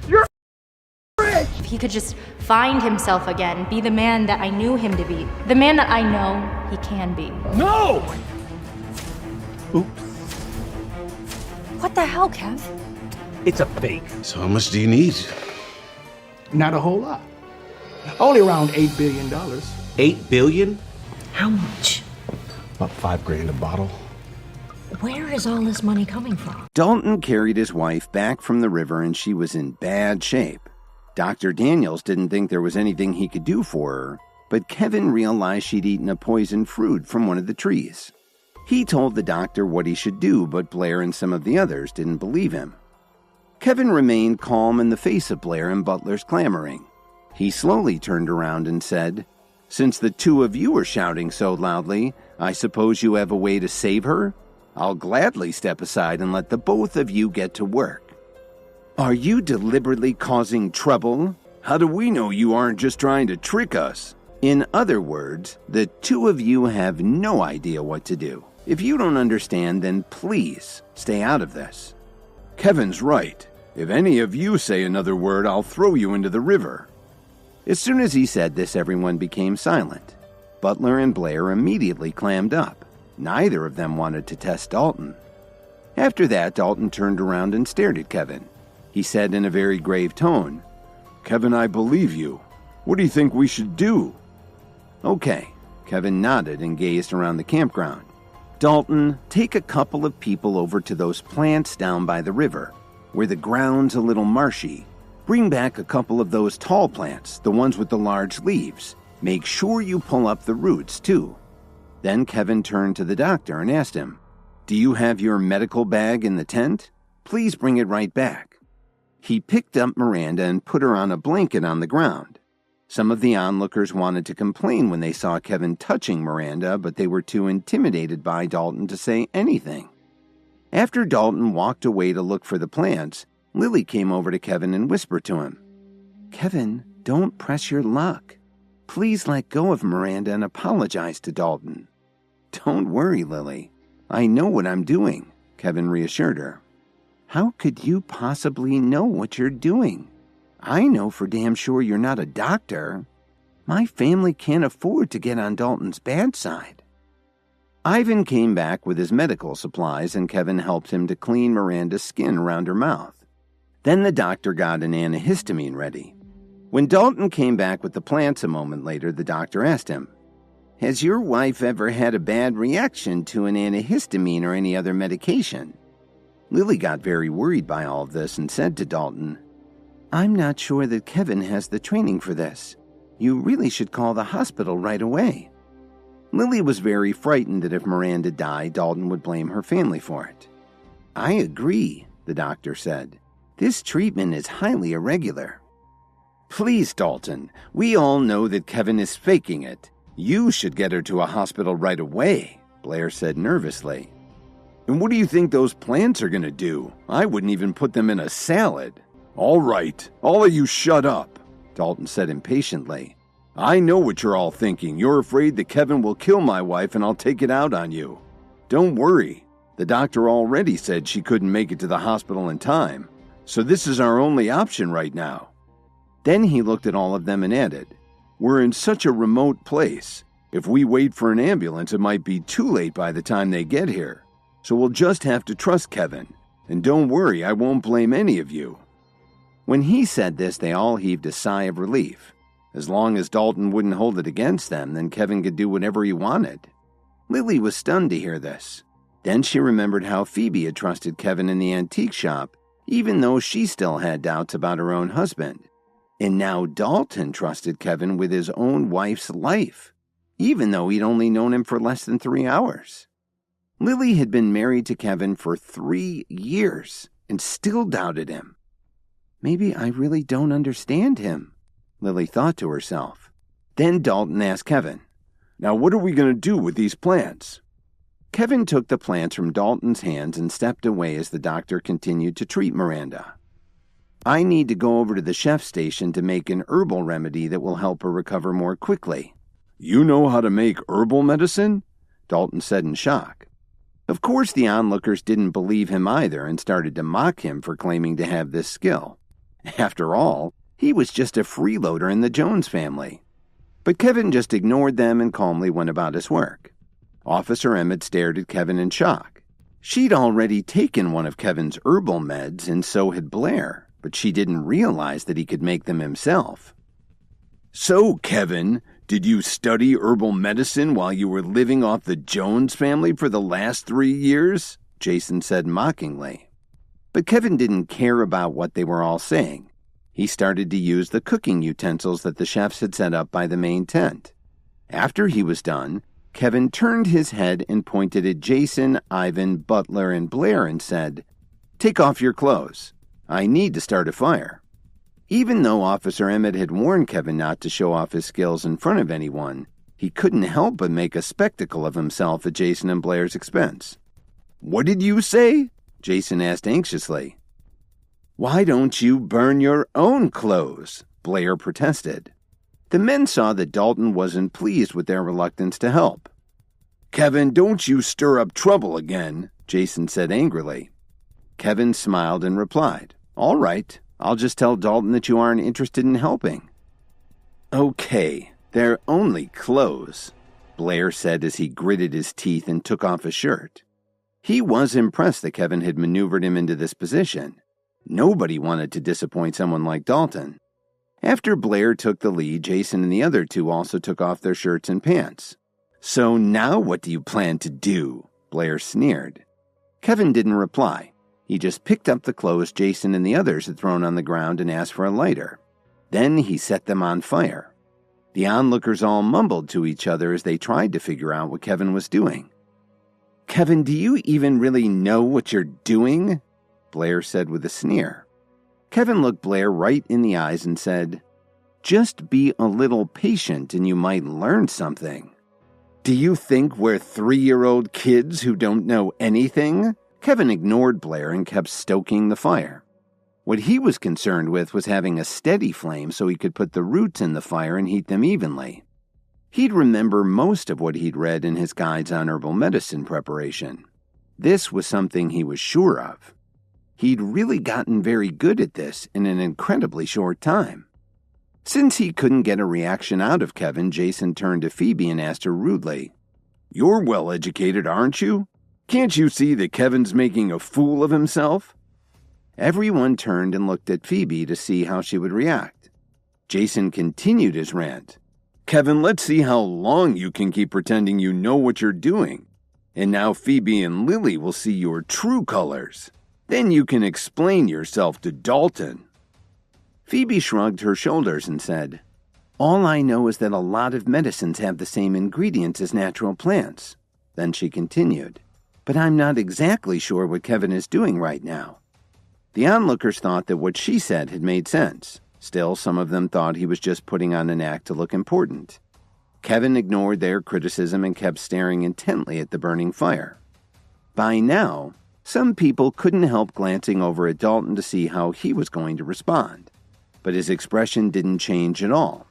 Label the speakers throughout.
Speaker 1: You're rich!
Speaker 2: If he could just find himself again, be the man that I knew him to be, the man that I know he can be.
Speaker 1: No!
Speaker 3: Oops.
Speaker 2: What the hell, Kev?
Speaker 1: It's a fake.
Speaker 3: So how much do you need?
Speaker 1: Not a whole lot. Only around $8 billion.
Speaker 3: $8 billion?
Speaker 4: How much?
Speaker 3: About $5,000 a bottle.
Speaker 4: Where is all this money coming from?
Speaker 5: Dalton carried his wife back from the river and she was in bad shape. Dr. Daniels didn't think there was anything he could do for her, but Kevin realized she'd eaten a poisoned fruit from one of the trees. He told the doctor what he should do, but Blair and some of the others didn't believe him. Kevin remained calm in the face of Blair and Butler's clamoring. He slowly turned around and said, "Since the two of you are shouting so loudly, I suppose you have a way to save her? I'll gladly step aside and let the both of you get to work." "Are you deliberately causing trouble? How do we know you aren't just trying to trick us?" In other words, the two of you have no idea what to do. If you don't understand, then please stay out of this. "Kevin's right. If any of you say another word, I'll throw you into the river." As soon as he said this, everyone became silent. Butler and Blair immediately clammed up. Neither of them wanted to test Dalton. After that, Dalton turned around and stared at Kevin. He said in a very grave tone, "Kevin, I believe you. What do you think we should do?" "Okay." Kevin nodded and gazed around the campground. "Dalton, take a couple of people over to those plants down by the river, where the ground's a little marshy. Bring back a couple of those tall plants, the ones with the large leaves. Make sure you pull up the roots, too." Then Kevin turned to the doctor and asked him, "Do you have your medical bag in the tent? Please bring it right back." He picked up Miranda and put her on a blanket on the ground. Some of the onlookers wanted to complain when they saw Kevin touching Miranda, but they were too intimidated by Dalton to say anything. After Dalton walked away to look for the plants, Lily came over to Kevin and whispered to him, "Kevin, don't press your luck. Please let go of Miranda and apologize to Dalton." "Don't worry, Lily. I know what I'm doing," Kevin reassured her. "How could you possibly know what you're doing? I know for damn sure you're not a doctor. My family can't afford to get on Dalton's bad side." Ivan came back with his medical supplies and Kevin helped him to clean Miranda's skin around her mouth. Then the doctor got an antihistamine ready. When Dalton came back with the plants a moment later, the doctor asked him, "Has your wife ever had a bad reaction to an antihistamine or any other medication?" Lily got very worried by all of this and said to Dalton, "I'm not sure that Kevin has the training for this. You really should call the hospital right away." Lily was very frightened that if Miranda died, Dalton would blame her family for it. "I agree," the doctor said. "This treatment is highly irregular." "Please, Dalton, we all know that Kevin is faking it. You should get her to a hospital right away," Blair said nervously. "And what do you think those plants are going to do? I wouldn't even put them in a salad." "All right, all of you shut up," Dalton said impatiently. "I know what you're all thinking. You're afraid that Kevin will kill my wife and I'll take it out on you. Don't worry. The doctor already said she couldn't make it to the hospital in time. So this is our only option right now." Then he looked at all of them and added, "We're in such a remote place. If we wait for an ambulance, it might be too late by the time they get here. So we'll just have to trust Kevin. And don't worry, I won't blame any of you." When he said this, they all heaved a sigh of relief. As long as Dalton wouldn't hold it against them, then Kevin could do whatever he wanted. Lily was stunned to hear this. Then she remembered how Phoebe had trusted Kevin in the antique shop, even though she still had doubts about her own husband. And now Dalton trusted Kevin with his own wife's life, even though he'd only known him for less than 3 hours. Lily had been married to Kevin for 3 years and still doubted him. "Maybe I really don't understand him," Lily thought to herself. Then Dalton asked Kevin, "Now what are we going to do with these plants?" Kevin took the plants from Dalton's hands and stepped away as the doctor continued to treat Miranda. "I need to go over to the chef station to make an herbal remedy that will help her recover more quickly." "You know how to make herbal medicine?" Dalton said in shock. Of course, the onlookers didn't believe him either and started to mock him for claiming to have this skill. After all, he was just a freeloader in the Jones family. But Kevin just ignored them and calmly went about his work. Officer Emmett stared at Kevin in shock. She'd already taken one of Kevin's herbal meds, and so had Blair, but she didn't realize that he could make them himself. "So, Kevin, did you study herbal medicine while you were living off the Jones family for the last 3 years?" Jason said mockingly. But Kevin didn't care about what they were all saying. He started to use the cooking utensils that the chefs had set up by the main tent. After he was done, Kevin turned his head and pointed at Jason, Ivan, Butler, and Blair and said, "Take off your clothes. I need to start a fire." Even though Officer Emmett had warned Kevin not to show off his skills in front of anyone, he couldn't help but make a spectacle of himself at Jason and Blair's expense. "What did you say?" Jason asked anxiously. "Why don't you burn your own clothes?" Blair protested. The men saw that Dalton wasn't pleased with their reluctance to help. "Kevin, don't you stir up trouble again," Jason said angrily. Kevin smiled and replied, "All right, I'll just tell Dalton that you aren't interested in helping." "Okay, they're only clothes," Blair said as he gritted his teeth and took off his shirt. He was impressed that Kevin had maneuvered him into this position. Nobody wanted to disappoint someone like Dalton. After Blair took the lead, Jason and the other two also took off their shirts and pants. "So now what do you plan to do?" Blair sneered. Kevin didn't reply. He just picked up the clothes Jason and the others had thrown on the ground and asked for a lighter. Then he set them on fire. The onlookers all mumbled to each other as they tried to figure out what Kevin was doing. "Kevin, do you even really know what you're doing?" Blair said with a sneer. Kevin looked Blair right in the eyes and said, "Just be a little patient and you might learn something." "Do you think we're 3-year-old kids who don't know anything?" Kevin ignored Blair and kept stoking the fire. What he was concerned with was having a steady flame so he could put the roots in the fire and heat them evenly. He'd remember most of what he'd read in his guides on herbal medicine preparation. This was something he was sure of. He'd really gotten very good at this in an incredibly short time. Since he couldn't get a reaction out of Kevin, Jason turned to Phoebe and asked her rudely, "You're well educated, aren't you? Can't you see that Kevin's making a fool of himself?" Everyone turned and looked at Phoebe to see how she would react. Jason continued his rant. "Kevin, let's see how long you can keep pretending you know what you're doing. And now Phoebe and Lily will see your true colors. Then you can explain yourself to Dalton." Phoebe shrugged her shoulders and said, "All I know is that a lot of medicines have the same ingredients as natural plants." Then she continued, "But I'm not exactly sure what Kevin is doing right now." The onlookers thought that what she said had made sense. Still, some of them thought he was just putting on an act to look important. Kevin ignored their criticism and kept staring intently at the burning fire. By now, some people couldn't help glancing over at Dalton to see how he was going to respond. But his expression didn't change at all.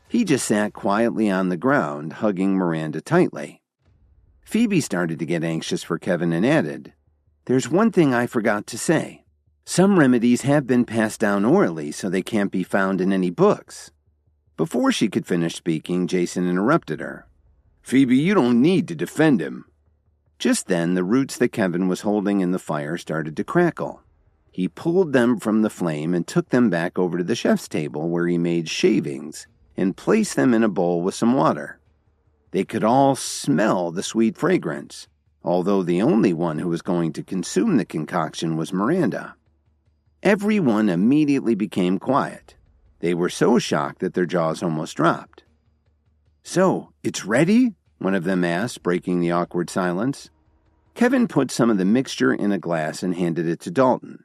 Speaker 5: He just sat quietly on the ground, hugging Miranda tightly. Phoebe started to get anxious for Kevin and added, "There's one thing I forgot to say. Some remedies have been passed down orally, so they can't be found in any books." Before she could finish speaking, Jason interrupted her. "Phoebe, you don't need to defend him." Just then, the roots that Kevin was holding in the fire started to crackle. He pulled them from the flame and took them back over to the chef's table where he made shavings and placed them in a bowl with some water. They could all smell the sweet fragrance, although the only one who was going to consume the concoction was Miranda. Everyone immediately became quiet. They were so shocked that their jaws almost dropped. "So, it's ready?" one of them asked, breaking the awkward silence. Kevin put some of the mixture in a glass and handed it to Dalton.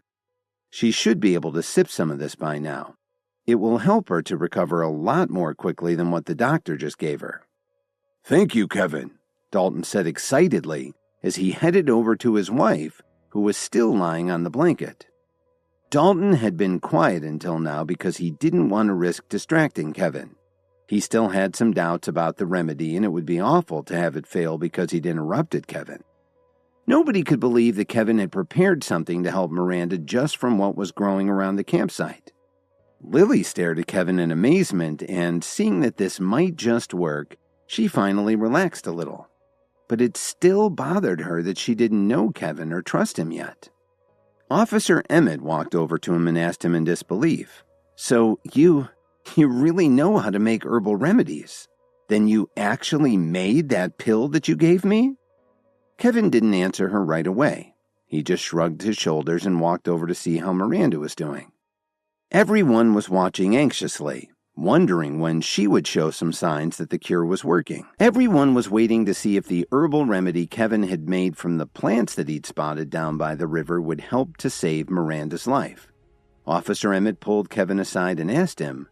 Speaker 5: "She should be able to sip some of this by now. It will help her to recover a lot more quickly than what the doctor just gave her." "Thank you, Kevin," Dalton said excitedly as he headed over to his wife, who was still lying on the blanket. Dalton had been quiet until now because he didn't want to risk distracting Kevin. He still had some doubts about the remedy, and it would be awful to have it fail because he'd interrupted Kevin. Nobody could believe that Kevin had prepared something to help Miranda just from what was growing around the campsite. Lily stared at Kevin in amazement, and seeing that this might just work, she finally relaxed a little. But it still bothered her that she didn't know Kevin or trust him yet. Officer Emmett walked over to him and asked him in disbelief, "So you really know how to make herbal remedies? Then you actually made that pill that you gave me?" Kevin didn't answer her right away. He just shrugged his shoulders and walked over to see how Miranda was doing. Everyone was watching anxiously, wondering when she would show some signs that the cure was working. Everyone was waiting to see if the herbal remedy Kevin had made from the plants that he'd spotted down by the river would help to save Miranda's life. Officer Emmett pulled Kevin aside and asked him,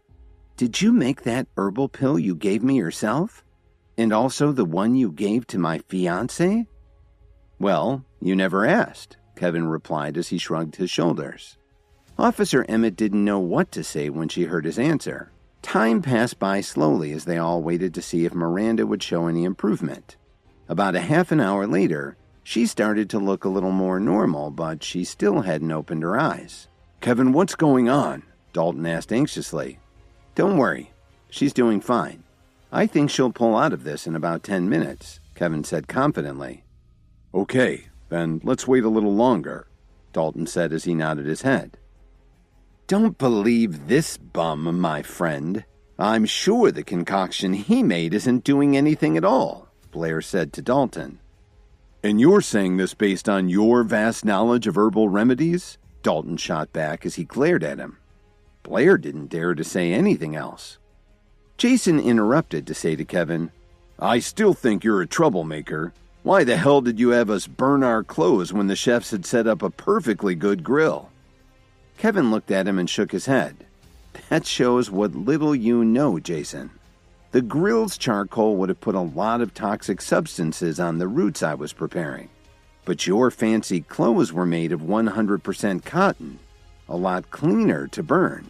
Speaker 5: "Did you make that herbal pill you gave me yourself? And also the one you gave to my fiancé?" "Well, you never asked," Kevin replied as he shrugged his shoulders. Officer Emmett didn't know what to say when she heard his answer. Time passed by slowly as they all waited to see if Miranda would show any improvement. About a half an hour later, she started to look a little more normal, but she still hadn't opened her eyes. "Kevin, what's going on?" Dalton asked anxiously. "Don't worry. She's doing fine. I think she'll pull out of this in about 10 minutes, Kevin said confidently. "Okay, then let's wait a little longer," Dalton said as he nodded his head. "Don't believe this bum, my friend. I'm sure the concoction he made isn't doing anything at all," Blair said to Dalton. "And you're saying this based on your vast knowledge of herbal remedies?" Dalton shot back as he glared at him. Blair didn't dare to say anything else. Jason interrupted to say to Kevin, "I still think you're a troublemaker. Why the hell did you have us burn our clothes when the chefs had set up a perfectly good grill?" Kevin looked at him and shook his head. "That shows what little you know, Jason. The grill's charcoal would have put a lot of toxic substances on the roots I was preparing. But your fancy clothes were made of 100% cotton, a lot cleaner to burn."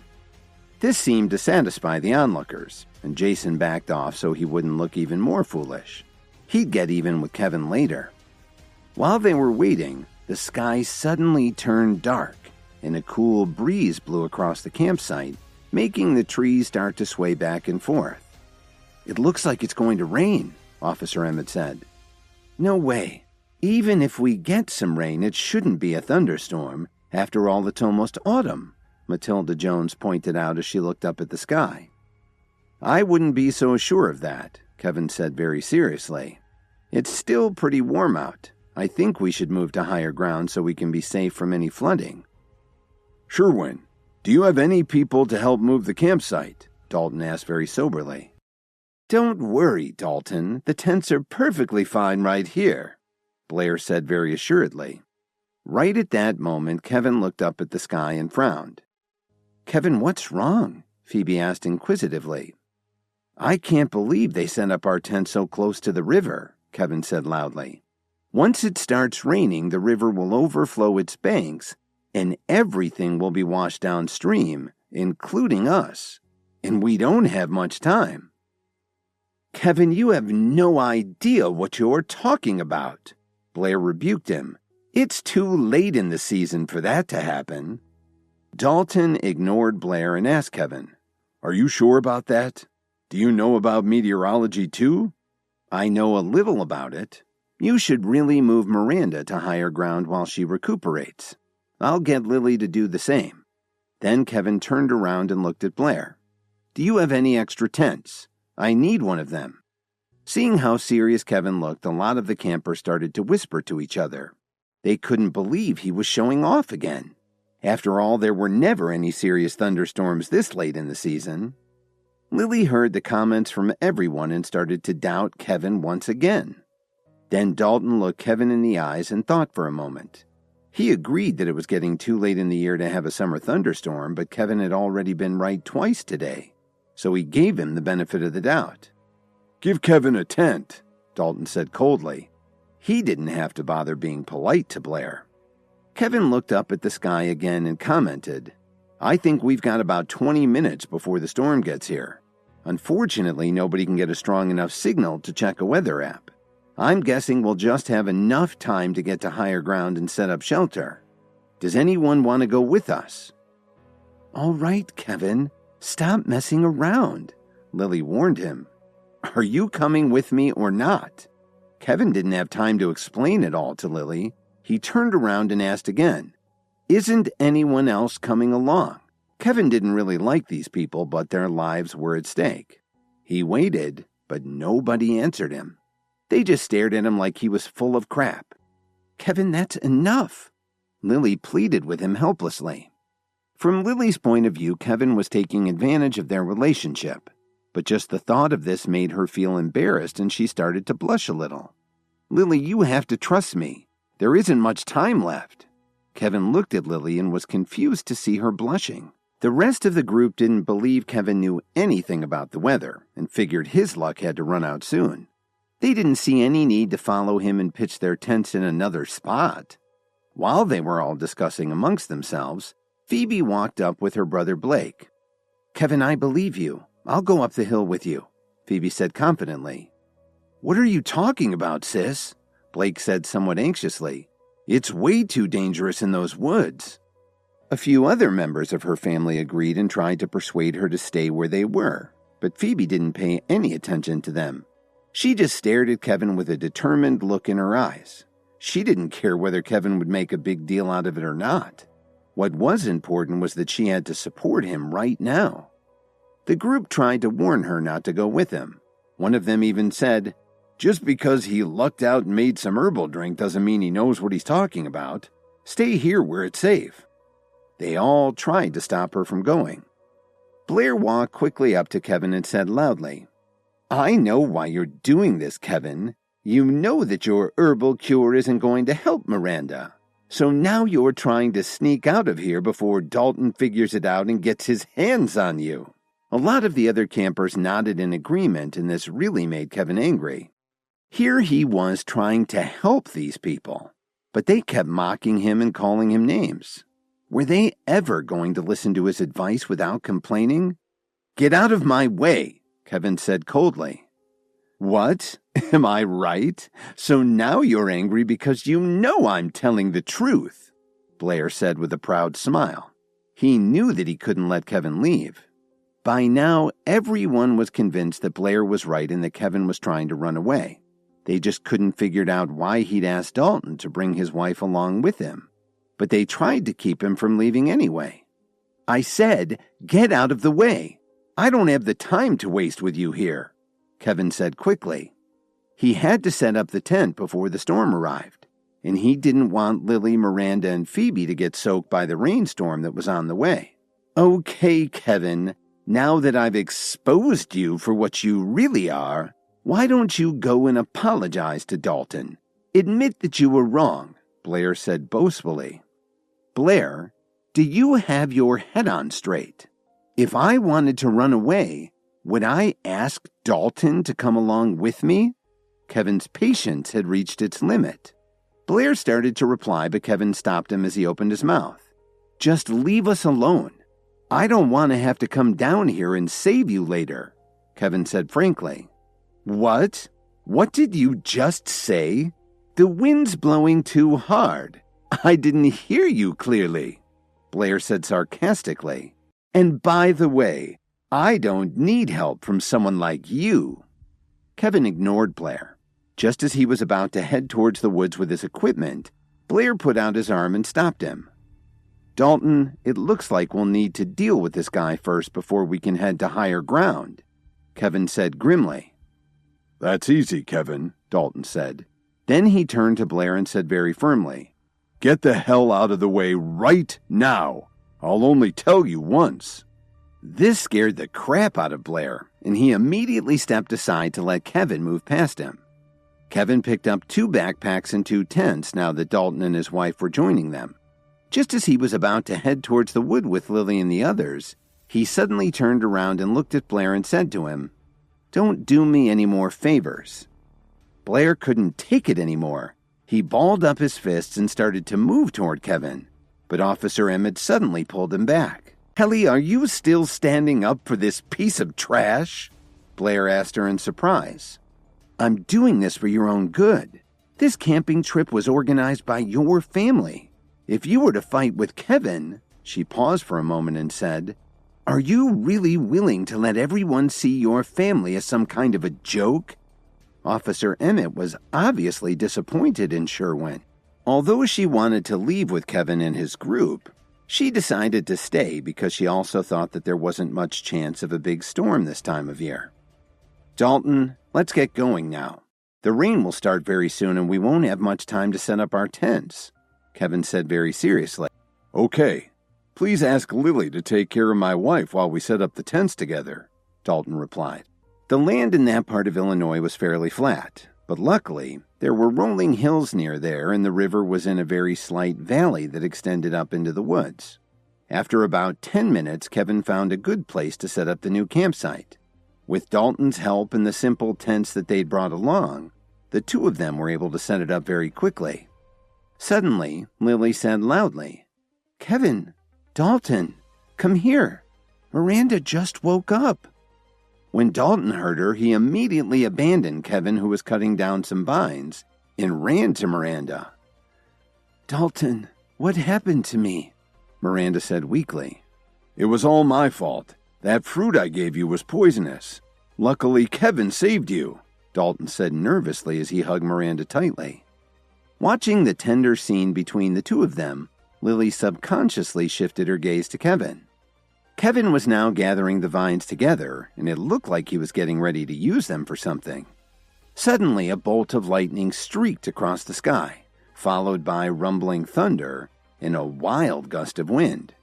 Speaker 5: This seemed to satisfy the onlookers, and Jason backed off so he wouldn't look even more foolish. He'd get even with Kevin later. While they were waiting, the sky suddenly turned dark, and a cool breeze blew across the campsite, making the trees start to sway back and forth. "It looks like it's going to rain," Officer Emmett said. "No way. Even if we get some rain, it shouldn't be a thunderstorm. After all, it's almost autumn," Matilda Jones pointed out as she looked up at the sky. "I wouldn't be so sure of that," Kevin said very seriously. "It's still pretty warm out. I think we should move to higher ground so we can be safe from any flooding." "Sherwin, do you have any people to help move the campsite?" Dalton asked very soberly. "Don't worry, Dalton. The tents are perfectly fine right here," Blair said very assuredly. Right at that moment, Kevin looked up at the sky and frowned. "Kevin, what's wrong?" Phoebe asked inquisitively. "I can't believe they set up our tent so close to the river," Kevin said loudly. "Once it starts raining, the river will overflow its banks, and everything will be washed downstream, including us. And we don't have much time." "Kevin, you have no idea what you're talking about," Blair rebuked him. "It's too late in the season for that to happen." Dalton ignored Blair and asked Kevin, "Are you sure about that? Do you know about meteorology too?" "I know a little about it. You should really move Miranda to higher ground while she recuperates. I'll get Lily to do the same." Then Kevin turned around and looked at Blair. "Do you have any extra tents? I need one of them." Seeing how serious Kevin looked, a lot of the campers started to whisper to each other. They couldn't believe he was showing off again. After all, there were never any serious thunderstorms this late in the season. Lily heard the comments from everyone and started to doubt Kevin once again. Then Dalton looked Kevin in the eyes and thought for a moment. He agreed that it was getting too late in the year to have a summer thunderstorm, but Kevin had already been right twice today, so he gave him the benefit of the doubt. "Give Kevin a tent," Dalton said coldly. He didn't have to bother being polite to Blair. Kevin looked up at the sky again and commented, "I think we've got about 20 minutes before the storm gets here. Unfortunately, nobody can get a strong enough signal to check a weather app. I'm guessing we'll just have enough time to get to higher ground and set up shelter. Does anyone want to go with us?" All right, Kevin, stop messing around, Lily warned him. Are you coming with me or not? Kevin didn't have time to explain it all to Lily. He turned around and asked again, Isn't anyone else coming along? Kevin didn't really like these people, but their lives were at stake. He waited, but nobody answered him. They just stared at him like he was full of crap. Kevin, that's enough. Lily pleaded with him helplessly. From Lily's point of view, Kevin was taking advantage of their relationship, but just the thought of this made her feel embarrassed and she started to blush a little. Lily, you have to trust me. There isn't much time left. Kevin looked at Lily and was confused to see her blushing. The rest of the group didn't believe Kevin knew anything about the weather and figured his luck had to run out soon. They didn't see any need to follow him and pitch their tents in another spot. While they were all discussing amongst themselves, Phoebe walked up with her brother Blake. Kevin, I believe you. I'll go up the hill with you, Phoebe said confidently. What are you talking about, sis? Blake said somewhat anxiously. It's way too dangerous in those woods. A few other members of her family agreed and tried to persuade her to stay where they were, but Phoebe didn't pay any attention to them. She just stared at Kevin with a determined look in her eyes. She didn't care whether Kevin would make a big deal out of it or not. What was important was that she had to support him right now. The group tried to warn her not to go with him. One of them even said, Just because he lucked out and made some herbal drink doesn't mean he knows what he's talking about. Stay here where it's safe. They all tried to stop her from going. Blair walked quickly up to Kevin and said loudly, I know why you're doing this, Kevin. You know that your herbal cure isn't going to help Miranda. So now you're trying to sneak out of here before Dalton figures it out and gets his hands on you. A lot of the other campers nodded in agreement, and this really made Kevin angry. Here he was trying to help these people, but they kept mocking him and calling him names. Were they ever going to listen to his advice without complaining? Get out of my way, Kevin said coldly. What? Am I right? So now you're angry because you know I'm telling the truth, Blair said with a proud smile. He knew that he couldn't let Kevin leave. By now, everyone was convinced that Blair was right and that Kevin was trying to run away. They just couldn't figure out why he'd asked Dalton to bring his wife along with him. But they tried to keep him from leaving anyway. I said, get out of the way. I don't have the time to waste with you here, Kevin said quickly. He had to set up the tent before the storm arrived, and he didn't want Lily, Miranda, and Phoebe to get soaked by the rainstorm that was on the way. Okay, Kevin, now that I've exposed you for what you really are, why don't you go and apologize to Dalton? Admit that you were wrong, Blair said boastfully. Blair, do you have your head on straight? If I wanted to run away, would I ask Dalton to come along with me? Kevin's patience had reached its limit. Blair started to reply, but Kevin stopped him as he opened his mouth. Just leave us alone. I don't want to have to come down here and save you later, Kevin said frankly. What? What did you just say? The wind's blowing too hard. I didn't hear you clearly, Blair said sarcastically. And by the way, I don't need help from someone like you. Kevin ignored Blair. Just as he was about to head towards the woods with his equipment, Blair put out his arm and stopped him. Dalton, it looks like we'll need to deal with this guy first before we can head to higher ground, Kevin said grimly. That's easy, Kevin, Dalton said. Then he turned to Blair and said very firmly, Get the hell out of the way right now. I'll only tell you once. This scared the crap out of Blair, and he immediately stepped aside to let Kevin move past him. Kevin picked up 2 backpacks and 2 tents now that Dalton and his wife were joining them. Just as he was about to head towards the wood with Lily and the others, he suddenly turned around and looked at Blair and said to him, Don't do me any more favors. Blair couldn't take it anymore. He balled up his fists and started to move toward Kevin, but Officer Emmett suddenly pulled him back. Helly, are you still standing up for this piece of trash? Blair asked her in surprise. I'm doing this for your own good. This camping trip was organized by your family. If you were to fight with Kevin, She paused for a moment and said, "Are you really willing to let everyone see your family as some kind of a joke?" Officer Emmett was obviously disappointed in Sherwin. Although she wanted to leave with Kevin and his group, she decided to stay because she also thought that there wasn't much chance of a big storm this time of year. "Dalton, let's get going now. The rain will start very soon and we won't have much time to set up our tents," Kevin said very seriously.
Speaker 6: "Okay. Please ask Lily to take care of my wife while we set up the tents together," Dalton replied.
Speaker 5: The land in that part of Illinois was fairly flat, but luckily there were rolling hills near there and the river was in a very slight valley that extended up into the woods. After about 10 minutes, Kevin found a good place to set up the new campsite. With Dalton's help and the simple tents that they'd brought along, the two of them were able to set it up very quickly. Suddenly, Lily said loudly, "Kevin, Dalton, come here. Miranda just woke up." When Dalton heard her, he immediately abandoned Kevin, who was cutting down some vines, and ran to Miranda. "Dalton, what happened to me?" Miranda said weakly.
Speaker 6: "It was all my fault. That fruit I gave you was poisonous. Luckily, Kevin saved you," Dalton said nervously as he hugged Miranda tightly.
Speaker 5: Watching the tender scene between the two of them, Lily subconsciously shifted her gaze to Kevin. Kevin was now gathering the vines together, and it looked like he was getting ready to use them for something. Suddenly, a bolt of lightning streaked across the sky, followed by rumbling thunder and a wild gust of wind.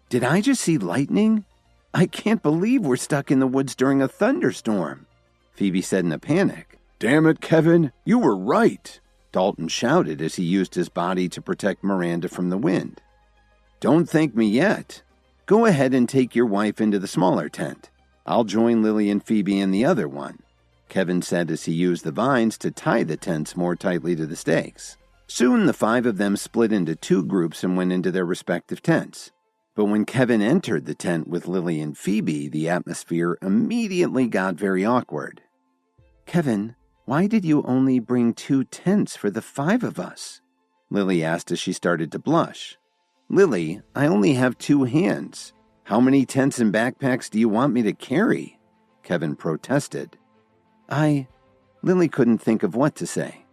Speaker 5: "Did I just see lightning? I can't believe we're stuck in the woods during a thunderstorm," Phoebe said in a panic.
Speaker 6: "Damn it, Kevin, you were right,"
Speaker 5: Dalton shouted as he used his body to protect Miranda from the wind. "Don't thank me yet. Go ahead and take your wife into the smaller tent. I'll join Lily and Phoebe in the other one," Kevin said as he used the vines to tie the tents more tightly to the stakes. Soon the 5 of them split into 2 groups and went into their respective tents. But when Kevin entered the tent with Lily and Phoebe, the atmosphere immediately got very awkward. "Kevin, why did you only bring 2 tents for the 5 of us?" Lily asked as she started to blush. "Lily, I only have 2 hands. How many tents and backpacks do you want me to carry?" Kevin protested. Lily couldn't think of what to say.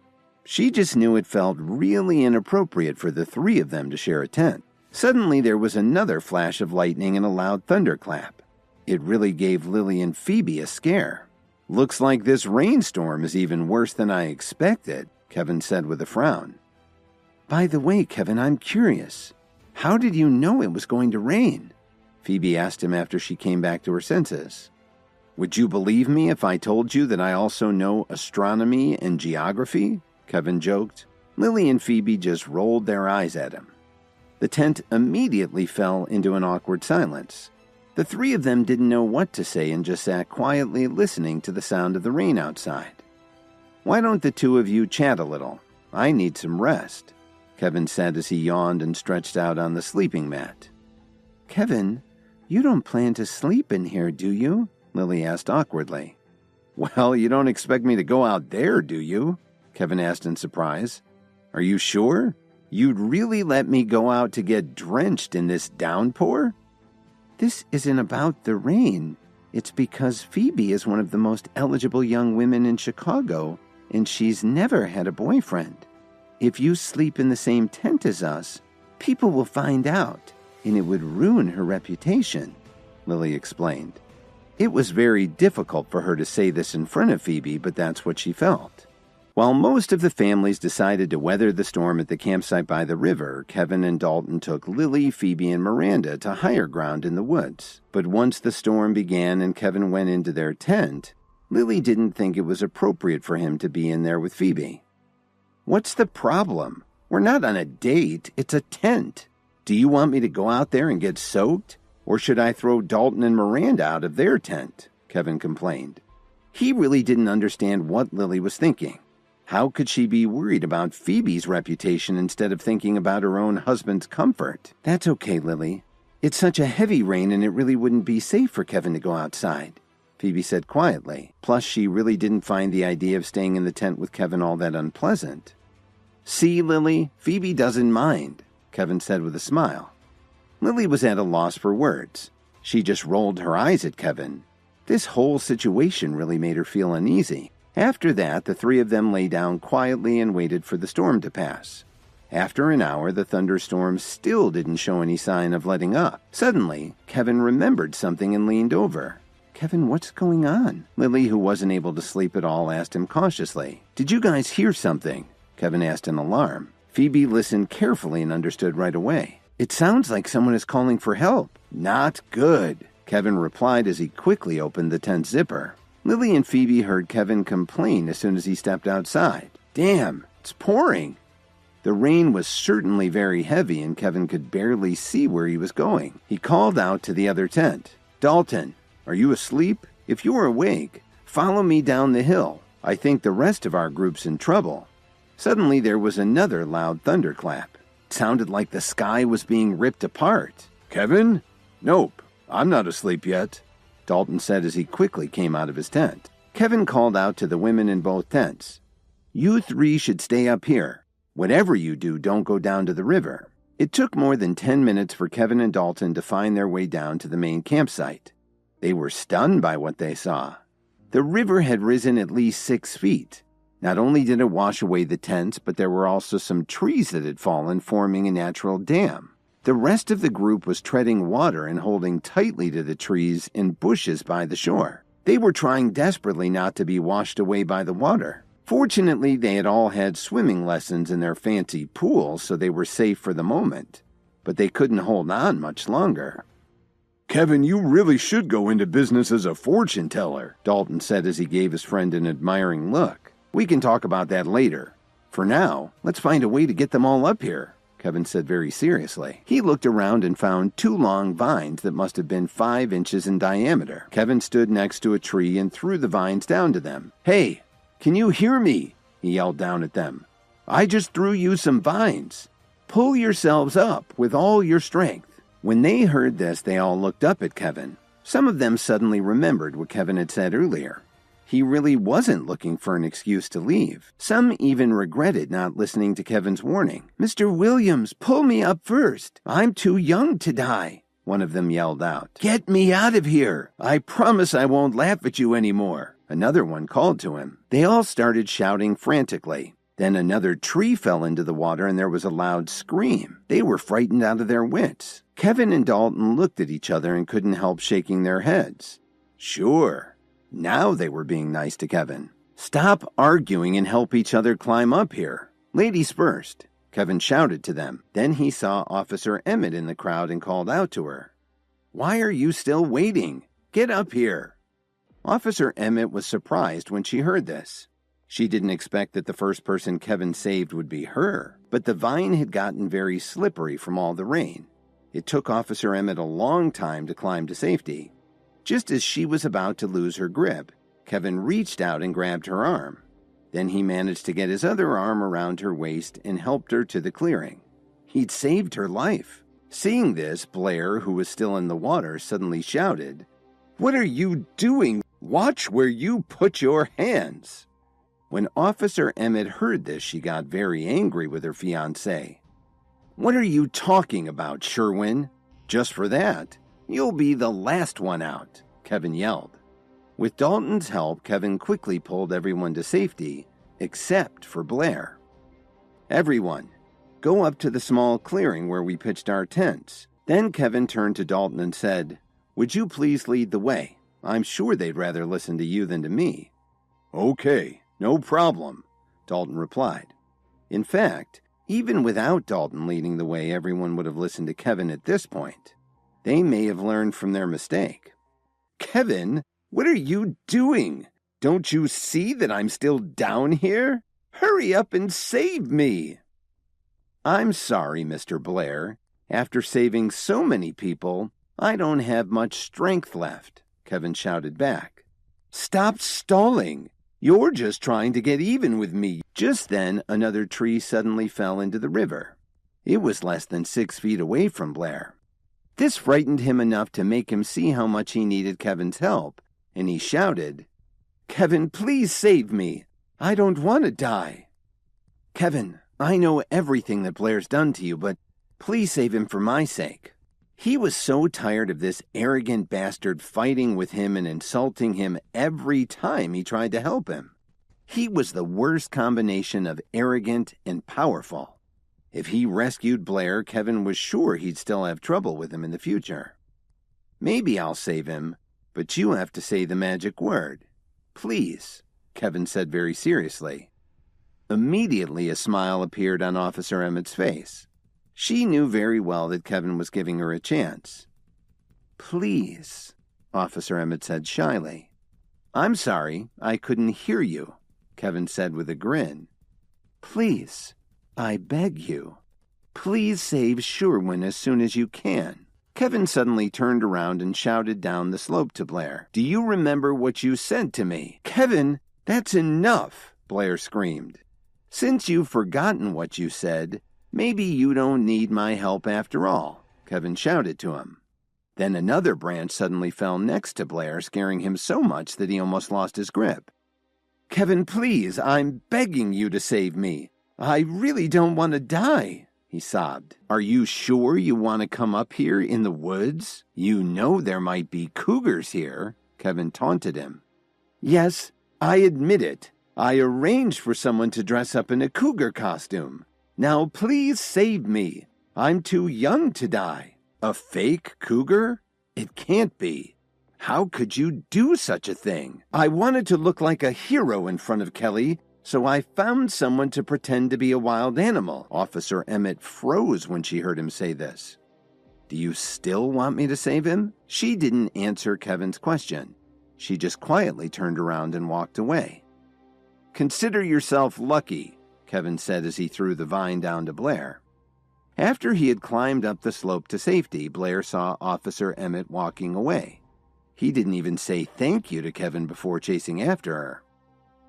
Speaker 5: She just knew it felt really inappropriate for the 3 of them to share a tent. Suddenly there was another flash of lightning and a loud thunderclap. It really gave Lily and Phoebe a scare. "Looks like this rainstorm is even worse than I expected," Kevin said with a frown. "By the way, Kevin, I'm curious. How did you know it was going to rain?" Phoebe asked him after she came back to her senses. "Would you believe me if I told you that I also know astronomy and geography?" Kevin joked. Lily and Phoebe just rolled their eyes at him. The tent immediately fell into an awkward silence. The 3 of them didn't know what to say and just sat quietly listening to the sound of the rain outside. "Why don't the 2 of you chat a little? I need some rest," Kevin said as he yawned and stretched out on the sleeping mat. "Kevin, you don't plan to sleep in here, do you?" Lily asked awkwardly. "Well, you don't expect me to go out there, do you?" Kevin asked in surprise. "Are you sure? You'd really let me go out to get drenched in this downpour?" "This isn't about the rain. It's because Phoebe is one of the most eligible young women in Chicago, and she's never had a boyfriend. If you sleep in the same tent as us, people will find out, and it would ruin her reputation," Lily explained. It was very difficult for her to say this in front of Phoebe, but that's what she felt. While most of the families decided to weather the storm at the campsite by the river, Kevin and Dalton took Lily, Phoebe, and Miranda to higher ground in the woods. But once the storm began and Kevin went into their tent, Lily didn't think it was appropriate for him to be in there with Phoebe. "What's the problem? We're not on a date, it's a tent. Do you want me to go out there and get soaked? Or should I throw Dalton and Miranda out of their tent?" Kevin complained. He really didn't understand what Lily was thinking. How could she be worried about Phoebe's reputation instead of thinking about her own husband's comfort? "That's okay, Lily. It's such a heavy rain and it really wouldn't be safe for Kevin to go outside," Phoebe said quietly. Plus, she really didn't find the idea of staying in the tent with Kevin all that unpleasant. "See, Lily, Phoebe doesn't mind," Kevin said with a smile. Lily was at a loss for words. She just rolled her eyes at Kevin. This whole situation really made her feel uneasy. After that, the three of them lay down quietly and waited for the storm to pass. After an hour, the thunderstorm still didn't show any sign of letting up. Suddenly, Kevin remembered something and leaned over. "Kevin, what's going on?" Lily, who wasn't able to sleep at all, asked him cautiously. "Did you guys hear something?" Kevin asked in alarm. Phoebe listened carefully and understood right away. "It sounds like someone is calling for help." "Not good," Kevin replied as he quickly opened the tent zipper. Lily and Phoebe heard Kevin complain as soon as he stepped outside. "Damn, it's pouring." The rain was certainly very heavy and Kevin could barely see where he was going. He called out to the other tent. "Dalton, are you asleep? If you're awake, follow me down the hill. I think the rest of our group's in trouble." Suddenly there was another loud thunderclap. It sounded like the sky was being ripped apart. "Kevin? Nope, I'm not asleep yet," Dalton said as he quickly came out of his tent. Kevin called out to the women in both tents. "You three should stay up here. Whatever you do, don't go down to the river." It took more than 10 minutes for Kevin and Dalton to find their way down to the main campsite. They were stunned by what they saw. The river had risen at least 6 feet. Not only did it wash away the tents, but there were also some trees that had fallen, forming a natural dam. The rest of the group was treading water and holding tightly to the trees and bushes by the shore. They were trying desperately not to be washed away by the water. Fortunately, they had all had swimming lessons in their fancy pools, so they were safe for the moment. But they couldn't hold on much longer. "Kevin, you really should go into business as a fortune teller," Dalton said as he gave his friend an admiring look. "We can talk about that later. For now, let's find a way to get them all up here," Kevin said very seriously. He looked around and found 2 long vines that must have been 5 inches in diameter. Kevin stood next to a tree and threw the vines down to them. "Hey! Can you hear me?" he yelled down at them. "I just threw you some vines. Pull yourselves up with all your strength." When they heard this, they all looked up at Kevin. Some of them suddenly remembered what Kevin had said earlier. He really wasn't looking for an excuse to leave. Some even regretted not listening to Kevin's warning. "Mr. Williams, pull me up first. I'm too young to die," one of them yelled out. "Get me out of here. I promise I won't laugh at you anymore," another one called to him. They all started shouting frantically. Then another tree fell into the water and there was a loud scream. They were frightened out of their wits. Kevin and Dalton looked at each other and couldn't help shaking their heads. Sure, now they were being nice to Kevin. "Stop arguing and help each other climb up here. Ladies first," Kevin shouted to them. Then he saw Officer Emmett in the crowd and called out to her. "Why are you still waiting? Get up here." Officer Emmett was surprised when she heard this. She didn't expect that the first person Kevin saved would be her, but the vine had gotten very slippery from all the rain. It took Officer Emmett a long time to climb to safety. Just as she was about to lose her grip, Kevin reached out and grabbed her arm. Then he managed to get his other arm around her waist and helped her to the clearing. He'd saved her life. Seeing this, Blair, who was still in the water, suddenly shouted, "What are you doing? Watch where you put your hands." When Officer Emmett heard this, she got very angry with her fiancé. "What are you talking about, Sherwin? Just for that, you'll be the last one out," Kevin yelled. With Dalton's help, Kevin quickly pulled everyone to safety, except for Blair. "Everyone, go up to the small clearing where we pitched our tents." Then Kevin turned to Dalton and said, "Would you please lead the way? I'm sure they'd rather listen to you than to me." "Okay, no problem," Dalton replied. In fact, even without Dalton leading the way, everyone would have listened to Kevin at this point. They may have learned from their mistake. "Kevin, what are you doing? Don't you see that I'm still down here? Hurry up and save me." "I'm sorry, Mr. Blair. After saving so many people, I don't have much strength left," Kevin shouted back. "Stop stalling. You're just trying to get even with me." Just then, another tree suddenly fell into the river. It was less than 6 feet away from Blair. This frightened him enough to make him see how much he needed Kevin's help, and he shouted, "Kevin, please save me. I don't want to die." "Kevin, I know everything that Blair's done to you, but please save him for my sake." He was so tired of this arrogant bastard fighting with him and insulting him every time he tried to help him. He was the worst combination of arrogant and powerful. If he rescued Blair, Kevin was sure he'd still have trouble with him in the future. "Maybe I'll save him, but you have to say the magic word. Please," Kevin said very seriously. Immediately a smile appeared on Officer Emmett's face. She knew very well that Kevin was giving her a chance. "Please," Officer Emmett said shyly. "I'm sorry, I couldn't hear you," Kevin said with a grin. "Please, I beg you. Please save Sherwin as soon as you can." Kevin suddenly turned around and shouted down the slope to Blair. "Do you remember what you said to me?" "Kevin, that's enough," Blair screamed. "Since you've forgotten what you said, maybe you don't need my help after all," Kevin shouted to him. Then another branch suddenly fell next to Blair, scaring him so much that he almost lost his grip. "Kevin, please, I'm begging you to save me. I really don't want to die," he sobbed. "Are you sure you want to come up here in the woods? You know there might be cougars here," Kevin taunted him. "Yes, I admit it. I arranged for someone to dress up in a cougar costume. Now please save me. I'm too young to die." "A fake cougar? It can't be. How could you do such a thing?" "I wanted to look like a hero in front of Kelly, so I found someone to pretend to be a wild animal." Officer Emmett froze when she heard him say this. "Do you still want me to save him?" She didn't answer Kevin's question. She just quietly turned around and walked away. "Consider yourself lucky," Kevin said as he threw the vine down to Blair. After he had climbed up the slope to safety, Blair saw Officer Emmett walking away. He didn't even say thank you to Kevin before chasing after her.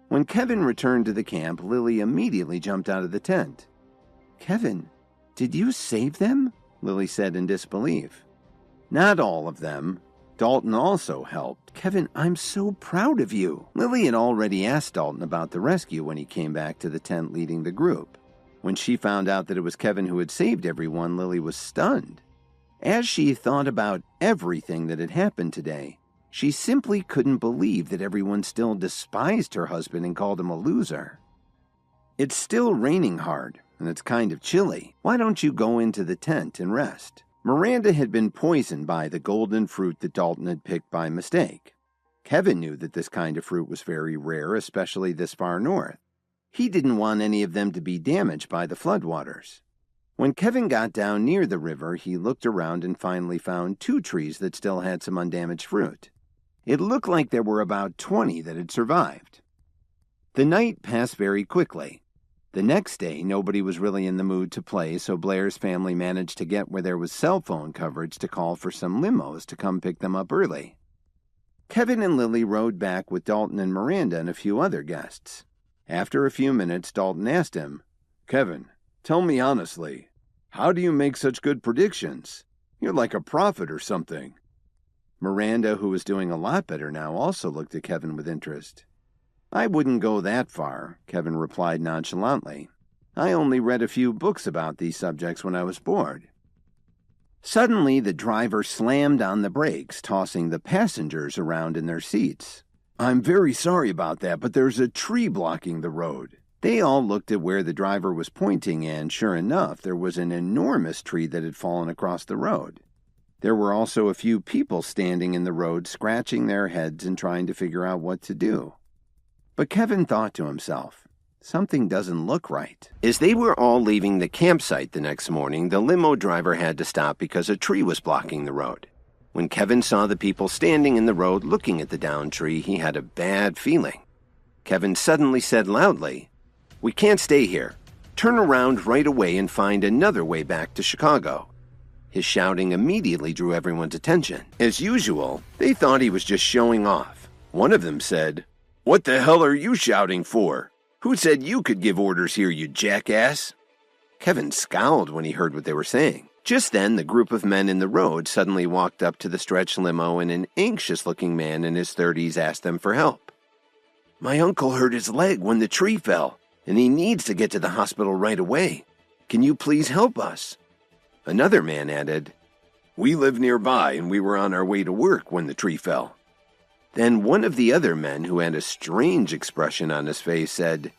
Speaker 5: When Kevin returned to the camp, Lily immediately jumped out of the tent. "Kevin, did you save them?" Lily said in disbelief. "Not all of them. Dalton also helped." "Kevin, I'm so proud of you." Lily had already asked Dalton about the rescue when he came back to the tent leading the group. When she found out that it was Kevin who had saved everyone, Lily was stunned. As she thought about everything that had happened today, she simply couldn't believe that everyone still despised her husband and called him a loser. "It's still raining hard, and it's kind of chilly. Why don't you go into the tent and rest?" Miranda had been poisoned by the golden fruit that Dalton had picked by mistake. Kevin knew that this kind of fruit was very rare, especially this far north. He didn't want any of them to be damaged by the floodwaters. When Kevin got down near the river, he looked around and finally found 2 trees that still had some undamaged fruit. It looked like there were about 20 that had survived. The night passed very quickly. The next day, nobody was really in the mood to play, so Blair's family managed to get where there was cell phone coverage to call for some limos to come pick them up early. Kevin and Lily rode back with Dalton and Miranda and a few other guests. After a few minutes, Dalton asked him, "Kevin, tell me honestly, how do you make such good predictions? You're like a prophet or something." Miranda, who was doing a lot better now, also looked at Kevin with interest. "I wouldn't go that far," Kevin replied nonchalantly. "I only read a few books about these subjects when I was bored." Suddenly, the driver slammed on the brakes, tossing the passengers around in their seats. "I'm very sorry about that, but there's a tree blocking the road." They all looked at where the driver was pointing, and sure enough, there was an enormous tree that had fallen across the road. There were also a few people standing in the road, scratching their heads and trying to figure out what to do. But Kevin thought to himself, something doesn't look right. As they were all leaving the campsite the next morning, the limo driver had to stop because a tree was blocking the road. When Kevin saw the people standing in the road looking at the downed tree, he had a bad feeling. Kevin suddenly said loudly, "We can't stay here. Turn around right away and find another way back to Chicago." His shouting immediately drew everyone's attention. As usual, they thought he was just showing off. One of them said, "What the hell are you shouting for? Who said you could give orders here, you jackass?" Kevin scowled when he heard what they were saying. Just then, the group of men in the road suddenly walked up to the stretch limo, and an anxious-looking man in his 30s asked them for help. "My uncle hurt his leg when the tree fell, and he needs to get to the hospital right away. Can you please help us?" Another man added,
Speaker 6: We live nearby and we were on our way to work when the tree fell.
Speaker 5: Then one of the other men, who had a strange expression on his face, said,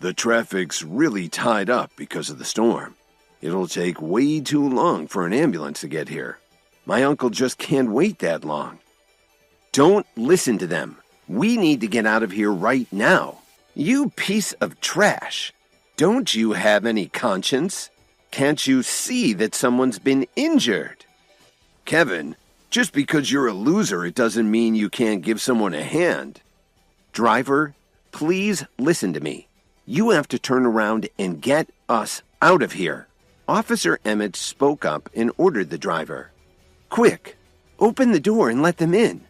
Speaker 6: The traffic's really tied up because of the storm. It'll take way too long for an ambulance to get here. My uncle just can't wait that long.
Speaker 5: Don't listen to them. We need to get out of here right now. You piece of trash. Don't you have any conscience? Can't you see that someone's been injured?
Speaker 6: Kevin, just because you're a loser, it doesn't mean you can't give someone a hand.
Speaker 5: Driver, please listen to me. You have to turn around and get us out of here. Officer Emmett spoke up and ordered the driver. Quick, open the door and let them in.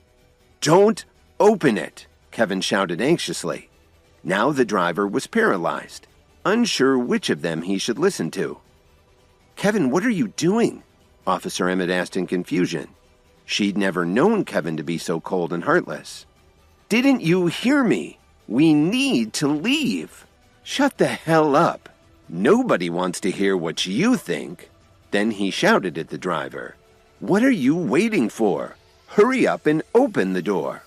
Speaker 5: Don't open it, Kevin shouted anxiously. Now the driver was paralyzed, unsure which of them he should listen to. Kevin, what are you doing? Officer Emmett asked in confusion. She'd never known Kevin to be so cold and heartless. Didn't you hear me? We need to leave. Shut the hell up. Nobody wants to hear what you think. Then he shouted at the driver. What are you waiting for? Hurry up and open the door.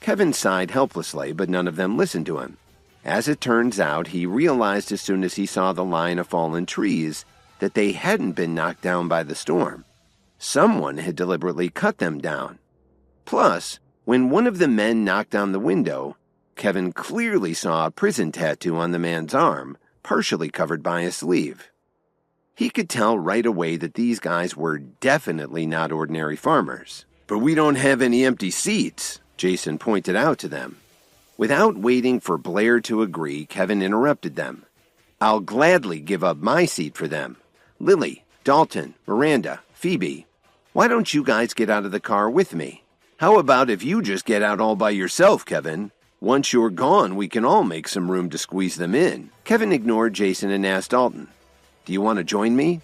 Speaker 5: Kevin sighed helplessly, but none of them listened to him. As it turns out, he realized as soon as he saw the line of fallen trees that they hadn't been knocked down by the storm. Someone had deliberately cut them down. Plus, when one of the men knocked down the window, Kevin clearly saw a prison tattoo on the man's arm, partially covered by a sleeve. He could tell right away that these guys were definitely not ordinary farmers.
Speaker 6: But we don't have any empty seats,
Speaker 5: Jason pointed out to them. Without waiting for Blair to agree, Kevin interrupted them. I'll gladly give up my seat for them. Lily, Dalton, Miranda, Phoebe, why don't you guys get out of the car with me?
Speaker 6: How about if you just get out all by yourself, Kevin? Once you're gone, we can all make some room to squeeze them in.
Speaker 5: Kevin ignored Jason and asked Dalton, Do you want to join me?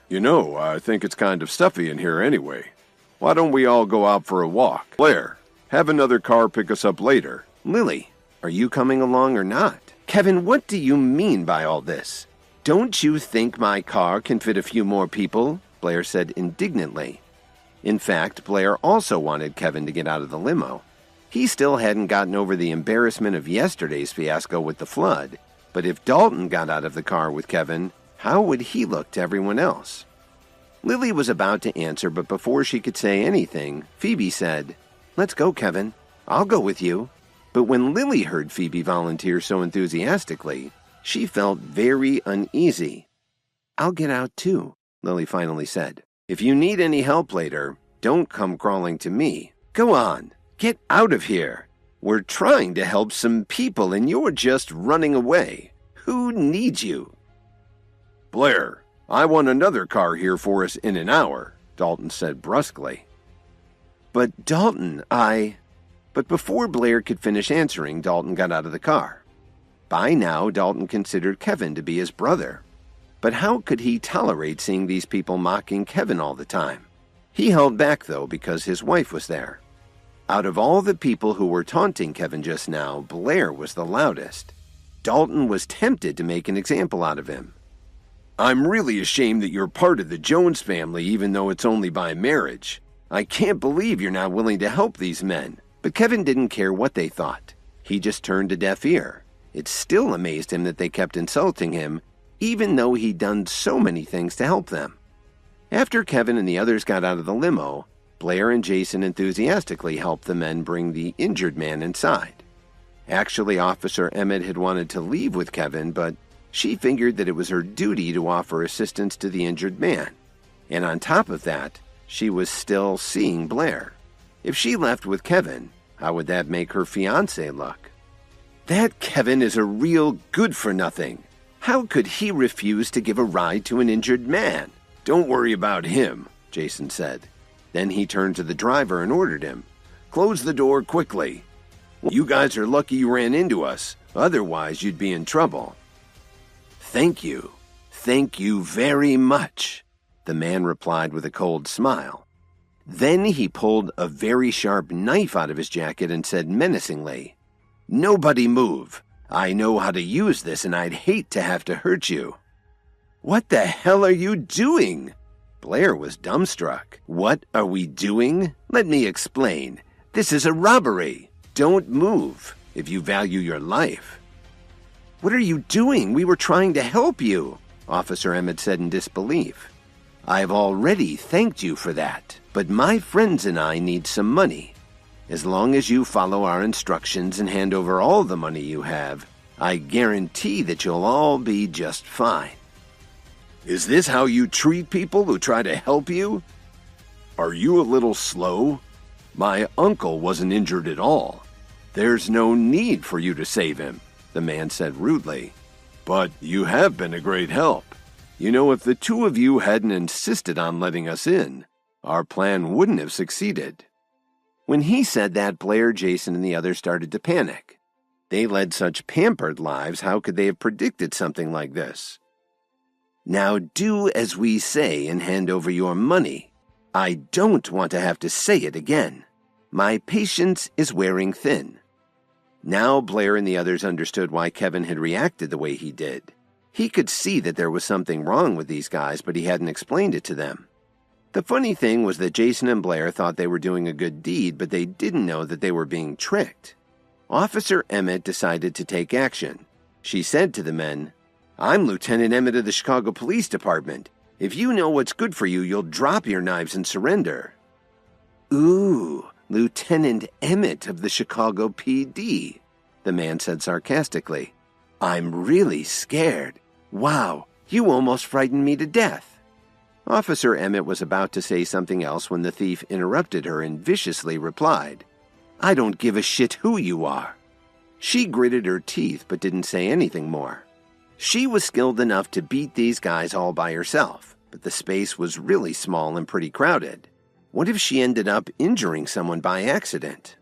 Speaker 6: You know, I think it's kind of stuffy in here anyway. Why don't we all go out for a walk? Blair, have another car pick us up later.
Speaker 5: Lily, are you coming along or not? Kevin, what do you mean by all this? Don't you think my car can fit a few more people? Blair said indignantly. In fact, Blair also wanted Kevin to get out of the limo. He still hadn't gotten over the embarrassment of yesterday's fiasco with the flood, but if Dalton got out of the car with Kevin, how would he look to everyone else? Lily was about to answer, but before she could say anything, Phoebe said, Let's go, Kevin. I'll go with you. But when Lily heard Phoebe volunteer so enthusiastically, she felt very uneasy. I'll get out too, Lily finally said. If you need any help later, don't come crawling to me. Go on, get out of here. We're trying to help some people and you're just running away. Who needs you?
Speaker 6: Blair, I want another car here for us in an hour, Dalton said brusquely.
Speaker 5: But Dalton, But before Blair could finish answering, Dalton got out of the car. By now, Dalton considered Kevin to be his brother. But how could he tolerate seeing these people mocking Kevin all the time? He held back, though, because his wife was there. Out of all the people who were taunting Kevin just now, Blair was the loudest. Dalton was tempted to make an example out of him.
Speaker 6: I'm really ashamed that you're part of the Jones family, even though it's only by marriage. I can't believe you're not willing to help these men.
Speaker 5: But Kevin didn't care what they thought. He just turned a deaf ear. It still amazed him that they kept insulting him, even though he'd done so many things to help them. After Kevin and the others got out of the limo, Blair and Jason enthusiastically helped the men bring the injured man inside. Actually, Officer Emmett had wanted to leave with Kevin, but she figured that it was her duty to offer assistance to the injured man. And on top of that, she was still seeing Blair. If she left with Kevin, how would that make her fiancé look? That Kevin is a real good-for-nothing. How could he refuse to give a ride to an injured man?
Speaker 6: Don't worry about him,
Speaker 5: Jason said. Then he turned to the driver and ordered him.
Speaker 6: Close the door quickly. You guys are lucky you ran into us. Otherwise, you'd be in trouble.
Speaker 5: Thank you. Thank you very much, the man replied with a cold smile. Then he pulled a very sharp knife out of his jacket and said menacingly, Nobody move. I know how to use this and I'd hate to have to hurt you. What the hell are you doing? Blair was dumbstruck. What are we doing? Let me explain. This is a robbery. Don't move if you value your life. What are you doing? We were trying to help you, Officer Emmett said in disbelief. I've already thanked you for that, but my friends and I need some money. As long as you follow our instructions and hand over all the money you have, I guarantee that you'll all be just fine. Is this how you treat people who try to help you? Are you a little slow? My uncle wasn't injured at all. There's no need for you to save him, the man said rudely. But you have been a great help. You know, if the two of you hadn't insisted on letting us in, our plan wouldn't have succeeded. When he said that, Blair, Jason, and the others started to panic. They led such pampered lives, how could they have predicted something like this? Now do as we say and hand over your money. I don't want to have to say it again. My patience is wearing thin. Now Blair and the others understood why Kevin had reacted the way he did. He could see that there was something wrong with these guys, but he hadn't explained it to them. The funny thing was that Jason and Blair thought they were doing a good deed, but they didn't know that they were being tricked. Officer Emmett decided to take action. She said to the men, I'm Lieutenant Emmett of the Chicago Police Department. If you know what's good for you, you'll drop your knives and surrender. Ooh, Lieutenant Emmett of the Chicago PD, the man said sarcastically. I'm really scared. Wow, you almost frightened me to death. Officer Emmett was about to say something else when the thief interrupted her and viciously replied, I don't give a shit who you are. She gritted her teeth but didn't say anything more. She was skilled enough to beat these guys all by herself, but the space was really small and pretty crowded. What if she ended up injuring someone by accident?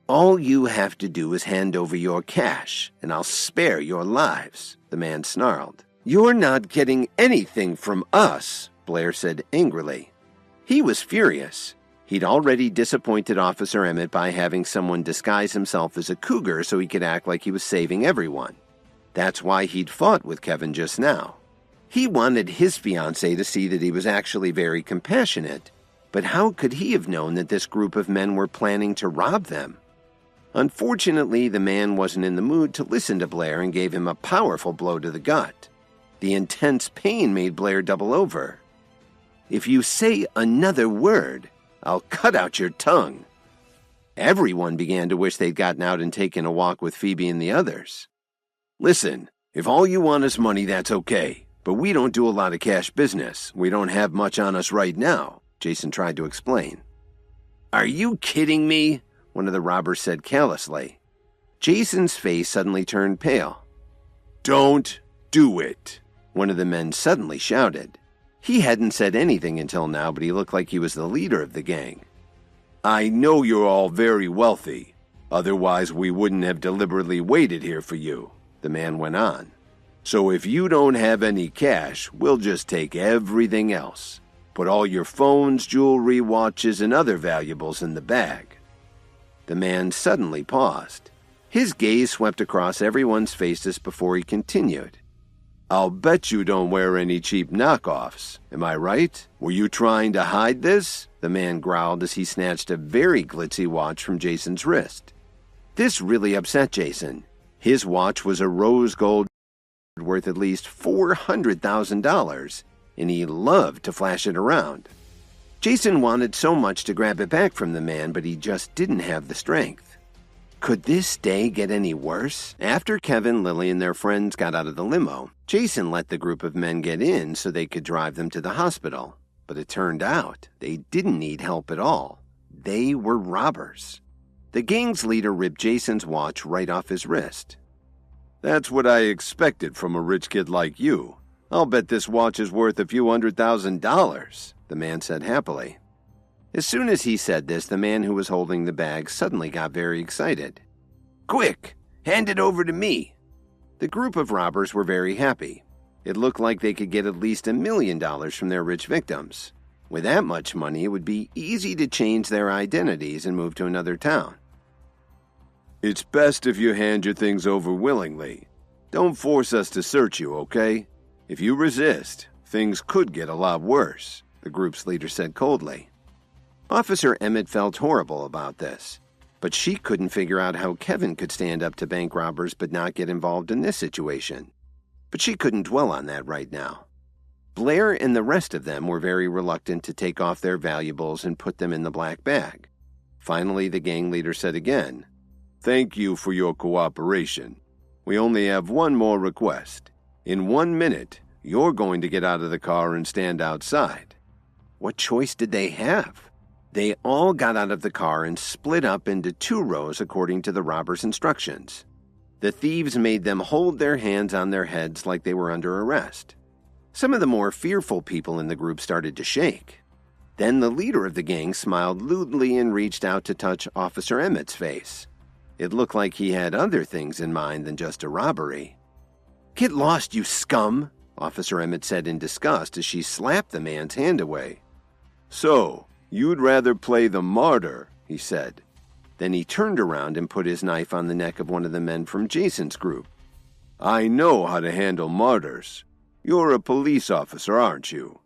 Speaker 5: All you have to do is hand over your cash, and I'll spare your lives, the man snarled. You're not getting anything from us, Blair said angrily. He was furious. He'd already disappointed Officer Emmett by having someone disguise himself as a cougar so he could act like he was saving everyone. That's why he'd fought with Kevin just now. He wanted his fiancée to see that he was actually very compassionate, but how could he have known that this group of men were planning to rob them? Unfortunately, the man wasn't in the mood to listen to Blair and gave him a powerful blow to the gut. The intense pain made Blair double over. If you say another word, I'll cut out your tongue. Everyone began to wish they'd gotten out and taken a walk with Phoebe and the others. Listen, if all you want is money, that's okay. But we don't do a lot of cash business. We don't have much on us right now, Jason tried to explain. Are you kidding me? One of the robbers said callously. Jason's face suddenly turned pale. Don't do it, one of the men suddenly shouted. He hadn't said anything until now, but he looked like he was the leader of the gang. I know you're all very wealthy. Otherwise, we wouldn't have deliberately waited here for you, the man went on. So if you don't have any cash, we'll just take everything else. Put all your phones, jewelry, watches, and other valuables in the bag. The man suddenly paused. His gaze swept across everyone's faces before he continued. I'll bet you don't wear any cheap knockoffs, am I right? Were you trying to hide this? The man growled as he snatched a very glitzy watch from Jason's wrist. This really upset Jason. His watch was a rose gold worth at least $400,000, and he loved to flash it around. Jason wanted so much to grab it back from the man, but he just didn't have the strength. Could this day get any worse? After Kevin, Lily, and their friends got out of the limo, Jason let the group of men get in so they could drive them to the hospital. But it turned out they didn't need help at all. They were robbers. The gang's leader ripped Jason's watch right off his wrist. That's what I expected from a rich kid like you. I'll bet this watch is worth a few $100,000, the man said happily. As soon as he said this, the man who was holding the bag suddenly got very excited. Quick, hand it over to me. The group of robbers were very happy. It looked like they could get at least $1 million from their rich victims. With that much money, it would be easy to change their identities and move to another town. It's best if you hand your things over willingly. Don't force us to search you, okay? If you resist,
Speaker 6: Things could get a lot worse, the group's leader said coldly. Officer Emmett felt horrible about this, but she couldn't figure out how Kevin could stand up to bank robbers but not get involved in this situation. But she couldn't dwell on that right now. Blair and the rest of them were very reluctant to take off their valuables and put them in the black bag. Finally, the gang leader said again, "Thank you for your cooperation. We only have one more request. In 1 minute, you're going to get out of the car and stand outside." What choice did they have? They all got out of the car and split up into 2 rows according to the robbers' instructions. The thieves made them hold their hands on their heads like they were under arrest. Some of the more fearful people in the group started to shake. Then the leader of the gang smiled lewdly and reached out to touch Officer Emmett's face. It looked like he had other things in mind than just a robbery. "Get lost, you scum," Officer Emmett said in disgust as she slapped the man's hand away. "So, you'd rather play the martyr," he said. Then he turned around and put his knife on the neck of one of the men from Jason's group. "I know how to handle martyrs. You're a police officer, aren't you?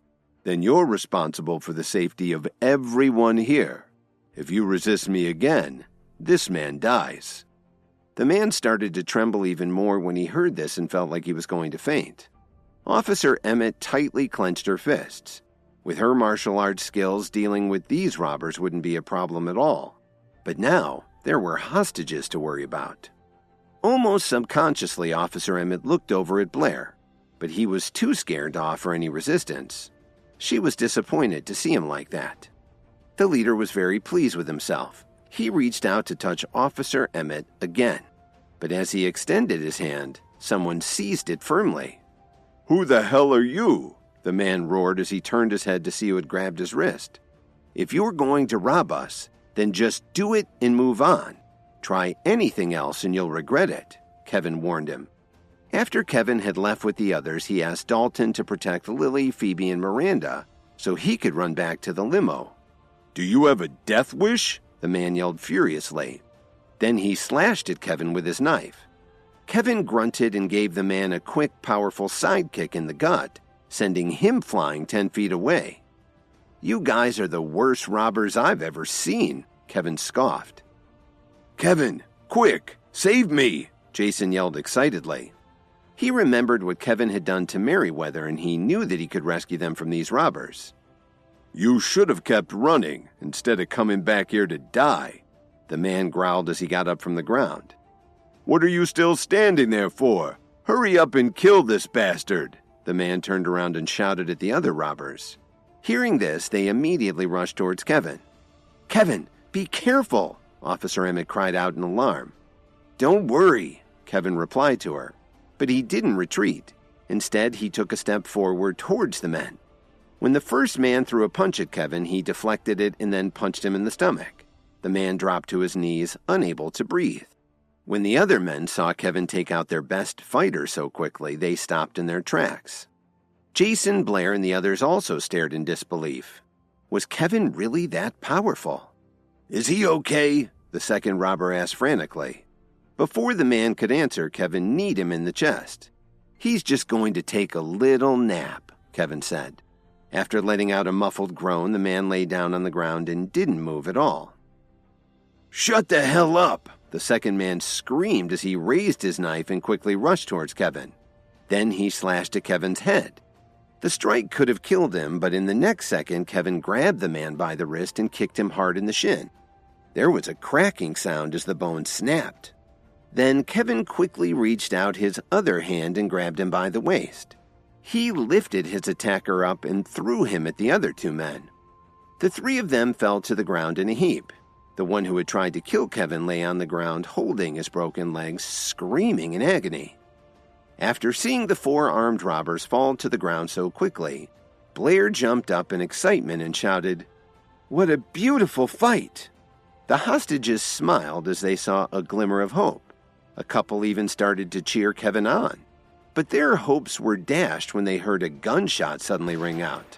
Speaker 6: Then you're responsible for the safety of everyone here. If you resist me again, this man dies." The man started to tremble even more when he heard this and felt like he was going to faint. Officer Emmett tightly clenched her fists. With her martial arts skills, dealing with these robbers wouldn't be a problem at all. But now, there were hostages to worry about. Almost subconsciously, Officer Emmett looked over at Blair, but he was too scared to offer any resistance. She was disappointed to see him like that. The leader was very pleased with himself. He reached out to touch Officer Emmett again, but as he extended his hand, someone seized it firmly. "Who the hell are you?" the man roared as he turned his head to see who had grabbed his wrist. "If you're going to rob us, then just do it and move on. Try anything else and you'll regret it," Kevin warned him. After Kevin had left with the others, he asked Dalton to protect Lily, Phoebe, and Miranda so he could run back to the limo. "Do you have a death wish?" the man yelled furiously. Then he slashed at Kevin with his knife. Kevin grunted and gave the man a quick, powerful sidekick in the gut, sending him flying 10 feet away. "You guys are the worst robbers I've ever seen," Kevin scoffed. "Kevin, quick, save me!" Jason yelled excitedly. He remembered what Kevin had done to Merriweather, and he knew that he could rescue them from these robbers. "You should have kept running instead of coming back here to die," the man growled as he got up from the ground. "What are you still standing there for? Hurry up and kill this bastard!" The man turned around and shouted at the other robbers. Hearing this, they immediately rushed towards Kevin. "Kevin, be careful!" Officer Emmett cried out in alarm. "Don't worry," Kevin replied to her. But he didn't retreat. Instead, he took a step forward towards the men. When the first man threw a punch at Kevin, he deflected it and then punched him in the stomach. The man dropped to his knees, unable to breathe. When the other men saw Kevin take out their best fighter so quickly, they stopped in their tracks. Jason, Blair, and the others also stared in disbelief. Was Kevin really that powerful? "Is he okay?" the second robber asked frantically. Before the man could answer, Kevin kneed him in the chest. "He's just going to take a little nap," Kevin said. After letting out a muffled groan, the man lay down on the ground and didn't move at all. "Shut the hell up!" the second man screamed as he raised his knife and quickly rushed towards Kevin. Then he slashed at Kevin's head. The strike could have killed him, but in the next second, Kevin grabbed the man by the wrist and kicked him hard in the shin. There was a cracking sound as the bone snapped. Then Kevin quickly reached out his other hand and grabbed him by the waist. He lifted his attacker up and threw him at the other 2 men. The 3 of them fell to the ground in a heap. The one who had tried to kill Kevin lay on the ground holding his broken legs, screaming in agony. After seeing the 4 armed robbers fall to the ground so quickly, Blair jumped up in excitement and shouted, "What a beautiful fight!" The hostages smiled as they saw a glimmer of hope. A couple even started to cheer Kevin on. But their hopes were dashed when they heard a gunshot suddenly ring out.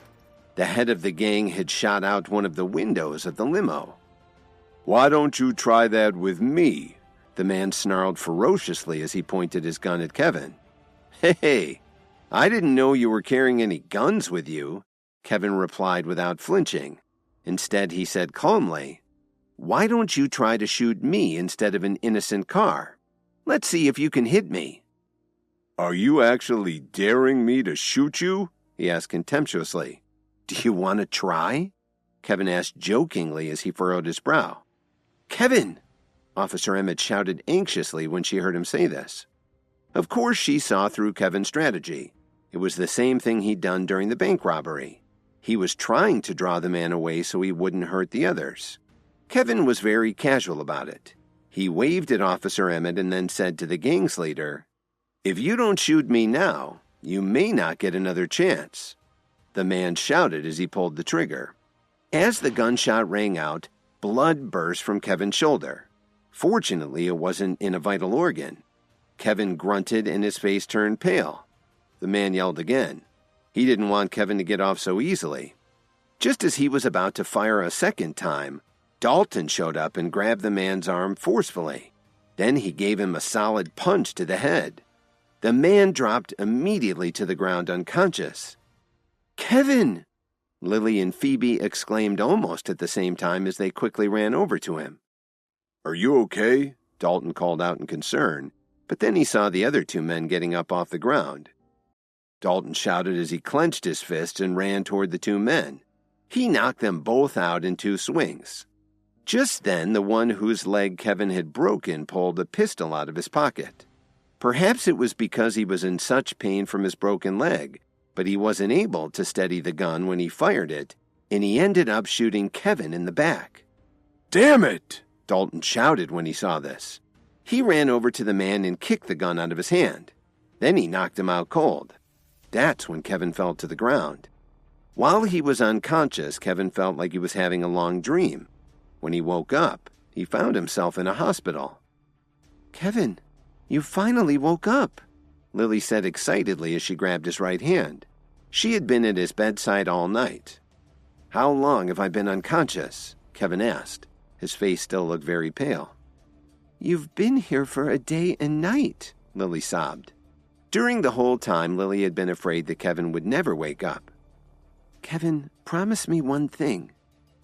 Speaker 6: The head of the gang had shot out one of the windows of the limo. "Why don't you try that with me?" the man snarled ferociously as he pointed his gun at Kevin. "Hey, I didn't know you were carrying any guns with you, Kevin replied without flinching. Instead, he said calmly, "Why don't you try to shoot me instead of an innocent car? Let's see if you can hit me." "Are you actually daring me to shoot you?" he asked contemptuously. "Do you want to try?" Kevin asked jokingly as he furrowed his brow. "Kevin!" Officer Emmett shouted anxiously when she heard him say this. Of course she saw through Kevin's strategy. It was the same thing he'd done during the bank robbery. He was trying to draw the man away so he wouldn't hurt the others. Kevin was very casual about it. He waved at Officer Emmett and then said to the gang's leader, "If you don't shoot me now, you may not get another chance." The man shouted as he pulled the trigger. As the gunshot rang out, blood burst from Kevin's shoulder. Fortunately, it wasn't in a vital organ. Kevin grunted and his face turned pale. The man yelled again. He didn't want Kevin to get off so easily. Just as he was about to fire a second time, Dalton showed up and grabbed the man's arm forcefully. Then he gave him a solid punch to the head. The man dropped immediately to the ground unconscious. "Kevin!" Lily and Phoebe exclaimed almost at the same time as they quickly ran over to him. "Are you okay?" Dalton called out in concern, but then he saw the other two men getting up off the ground. Dalton shouted as he clenched his fist and ran toward the two men. He knocked them both out in 2 swings. Just then, the one whose leg Kevin had broken pulled a pistol out of his pocket. Perhaps it was because he was in such pain from his broken leg, but he wasn't able to steady the gun when he fired it, and he ended up shooting Kevin in the back. "Damn it!" Dalton shouted when he saw this. He ran over to the man and kicked the gun out of his hand. Then he knocked him out cold. That's when Kevin fell to the ground. While he was unconscious, Kevin felt like he was having a long dream. When he woke up, he found himself in a hospital. "Kevin, you finally woke up," Lily said excitedly as she grabbed his right hand. She had been at his bedside all night. "How long have I been unconscious?" Kevin asked. His face still looked very pale. "You've been here for a day and night," Lily sobbed. During the whole time, Lily had been afraid that Kevin would never wake up. "Kevin, promise me one thing.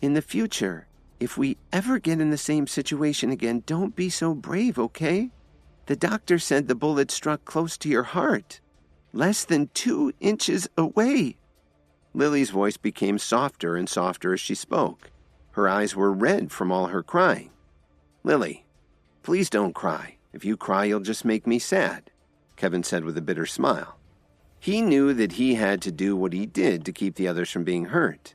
Speaker 6: In the future, if we ever get in the same situation again, don't be so brave, okay? The doctor said the bullet struck close to your heart, less than 2 inches away." Lily's voice became softer and softer as she spoke. Her eyes were red from all her crying. "Lily, please don't cry. If you cry, you'll just make me sad," Kevin said with a bitter smile. He knew that he had to do what he did to keep the others from being hurt.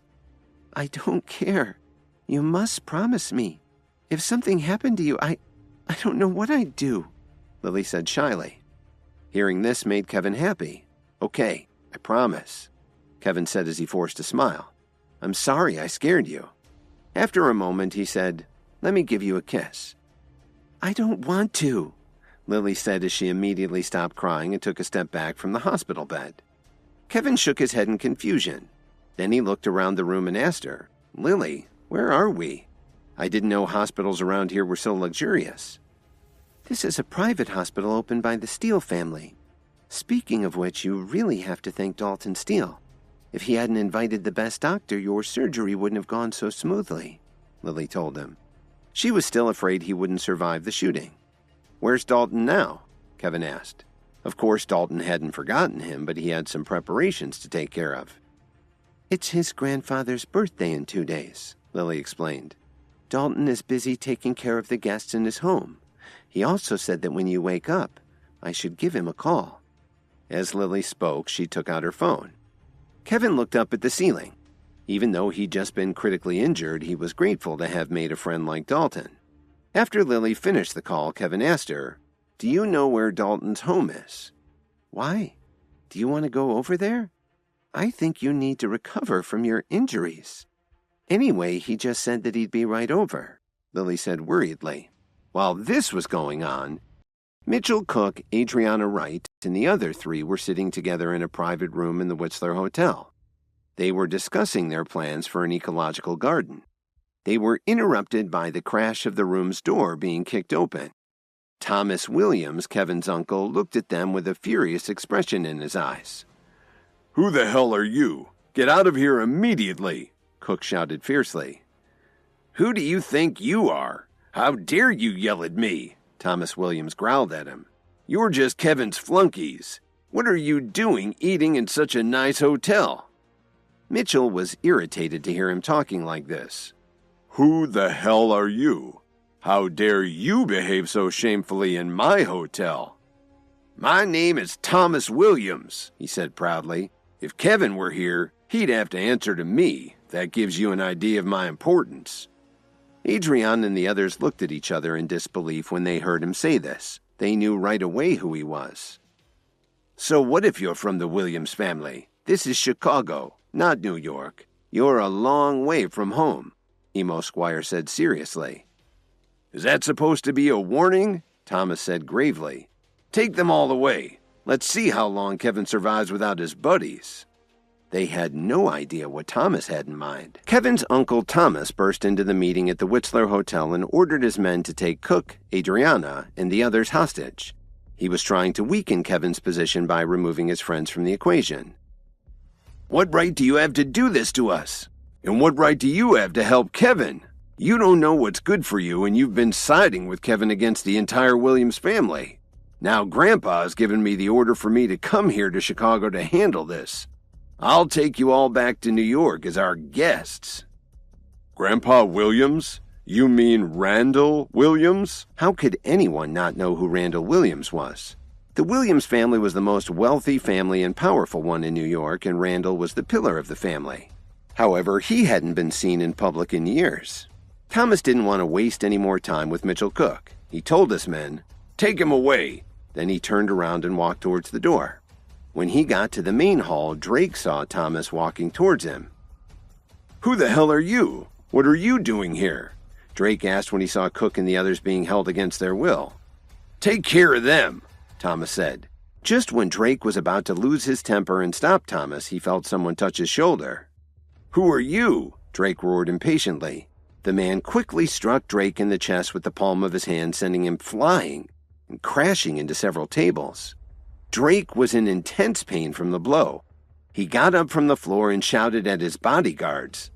Speaker 6: "I don't care. You must promise me. If something happened to you, I don't know what I'd do," Lily said shyly. Hearing this made Kevin happy. "Okay, I promise," Kevin said as he forced a smile. "I'm sorry I scared you." After a moment, he said, "Let me give you a kiss." "I don't want to," Lily said as she immediately stopped crying and took a step back from the hospital bed. Kevin shook his head in confusion. Then he looked around the room and asked her, "Lily, where are we? I didn't know hospitals around here were so luxurious." "This is a private hospital opened by the Steele family. Speaking of which, you really have to thank Dalton Steele. If he hadn't invited the best doctor, your surgery wouldn't have gone so smoothly," Lily told him. She was still afraid he wouldn't survive the shooting. "Where's Dalton now?" Kevin asked. Of course, Dalton hadn't forgotten him, but he had some preparations to take care of. "It's his grandfather's birthday in 2 days," Lily explained. "Dalton is busy taking care of the guests in his home. He also said that when you wake up, I should give him a call." As Lily spoke, she took out her phone. Kevin looked up at the ceiling. Even though he'd just been critically injured, he was grateful to have made a friend like Dalton. After Lily finished the call, Kevin asked her, "Do you know where Dalton's home is?" "Why? Do you want to go over there? I think you need to recover from your injuries." "Anyway, he just said that he'd be right over," Lily said worriedly. While this was going on, Mitchell Cook, Adriana Wright, and the other 3 were sitting together in a private room in the Whistler Hotel. They were discussing their plans for an ecological garden. They were interrupted by the crash of the room's door being kicked open. Thomas Williams, Kevin's uncle, looked at them with a furious expression in his eyes. Who the hell are you? Get out of here immediately, Cook shouted fiercely. Who do you think you are? How dare you yell at me? Thomas Williams growled at him. You're just Kevin's flunkies. What are you doing eating in such a nice hotel? Mitchell was irritated to hear him talking like this. Who the hell are you? How dare you behave so shamefully in my hotel? My name is Thomas Williams, he said proudly. If Kevin were here, he'd have to answer to me. That gives you an idea of my importance. Adrian and the others looked at each other in disbelief when they heard him say this. They knew right away who he was. So what if you're from the Williams family? This is Chicago, not New York. You're a long way from home, Emo Squire said seriously. Is that supposed to be a warning? Thomas said gravely. Take them all away. Let's see how long Kevin survives without his buddies. They had no idea what Thomas had in mind. Kevin's uncle Thomas burst into the meeting at the Whistler Hotel and ordered his men to take Cook, Adriana, and the others hostage. He was trying to weaken Kevin's position by removing his friends from the equation. What right do you have to do this to us? And what right do you have to help Kevin? You don't know what's good for you, and you've been siding with Kevin against the entire Williams family. Now Grandpa has given me the order for me to come here to Chicago to handle this. I'll take you all back to New York as our guests. Grandpa Williams? You mean Randall Williams? How could anyone not know who Randall Williams was? The Williams family was the most wealthy family and powerful one in New York, and Randall was the pillar of the family. However, he hadn't been seen in public in years. Thomas didn't want to waste any more time with Mitchell Cook. He told his men, "Take him away." Then he turned around and walked towards the door. When he got to the main hall, Drake saw Thomas walking towards him. Who the hell are you? What are you doing here? Drake asked when he saw Cook and the others being held against their will. Take care of them, Thomas said. Just when Drake was about to lose his temper and stop Thomas, he felt someone touch his shoulder. Who are you? Drake roared impatiently. The man quickly struck Drake in the chest with the palm of his hand, sending him flying and crashing into several tables. Drake was in intense pain from the blow. He got up from the floor and shouted at his bodyguards,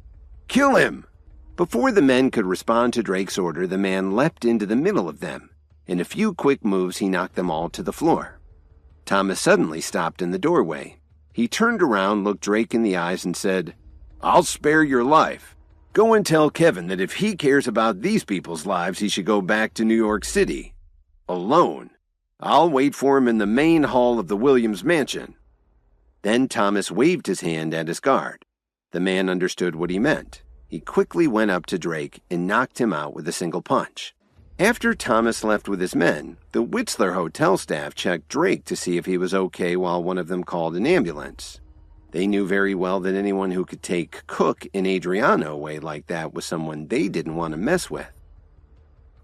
Speaker 6: "Kill him!" Before the men could respond to Drake's order, the man leapt into the middle of them. In a few quick moves, he knocked them all to the floor. Thomas suddenly stopped in the doorway. He turned around, looked Drake in the eyes, and said, "I'll spare your life. Go and tell Kevin that if he cares about these people's lives, he should go back to New York City. Alone. I'll wait for him in the main hall of the Williams mansion." Then Thomas waved his hand at his guard. The man understood what he meant. He quickly went up to Drake and knocked him out with a single punch. After Thomas left with his men, the Whistler hotel staff checked Drake to see if he was okay while one of them called an ambulance. They knew very well that anyone who could take Cook and Adriana away like that was someone they didn't want to mess with.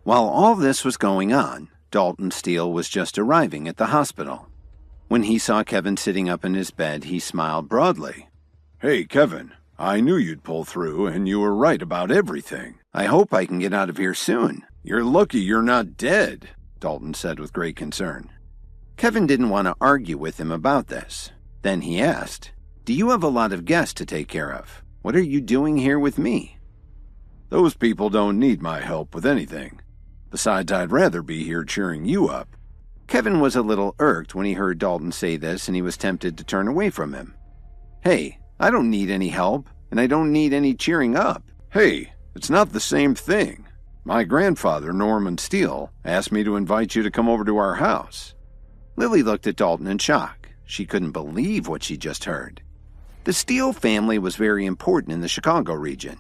Speaker 6: While all this was going on, Dalton Steele was just arriving at the hospital. When he saw Kevin sitting up in his bed, he smiled broadly. "Hey, Kevin, I knew you'd pull through, and you were right about everything. I hope I can get out of here soon. You're lucky you're not dead," Dalton said with great concern. Kevin didn't want to argue with him about this. Then he asked, "Do you have a lot of guests to take care of? What are you doing here with me?" "Those people don't need my help with anything. Besides, I'd rather be here cheering you up." Kevin was a little irked when he heard Dalton say this, and he was tempted to turn away from him. "Hey, I don't need any help, and I don't need any cheering up." "Hey, it's not the same thing. My grandfather, Norman Steele, asked me to invite you to come over to our house." Lily looked at Dalton in shock. She couldn't believe what she just heard. The Steele family was very important in the Chicago region.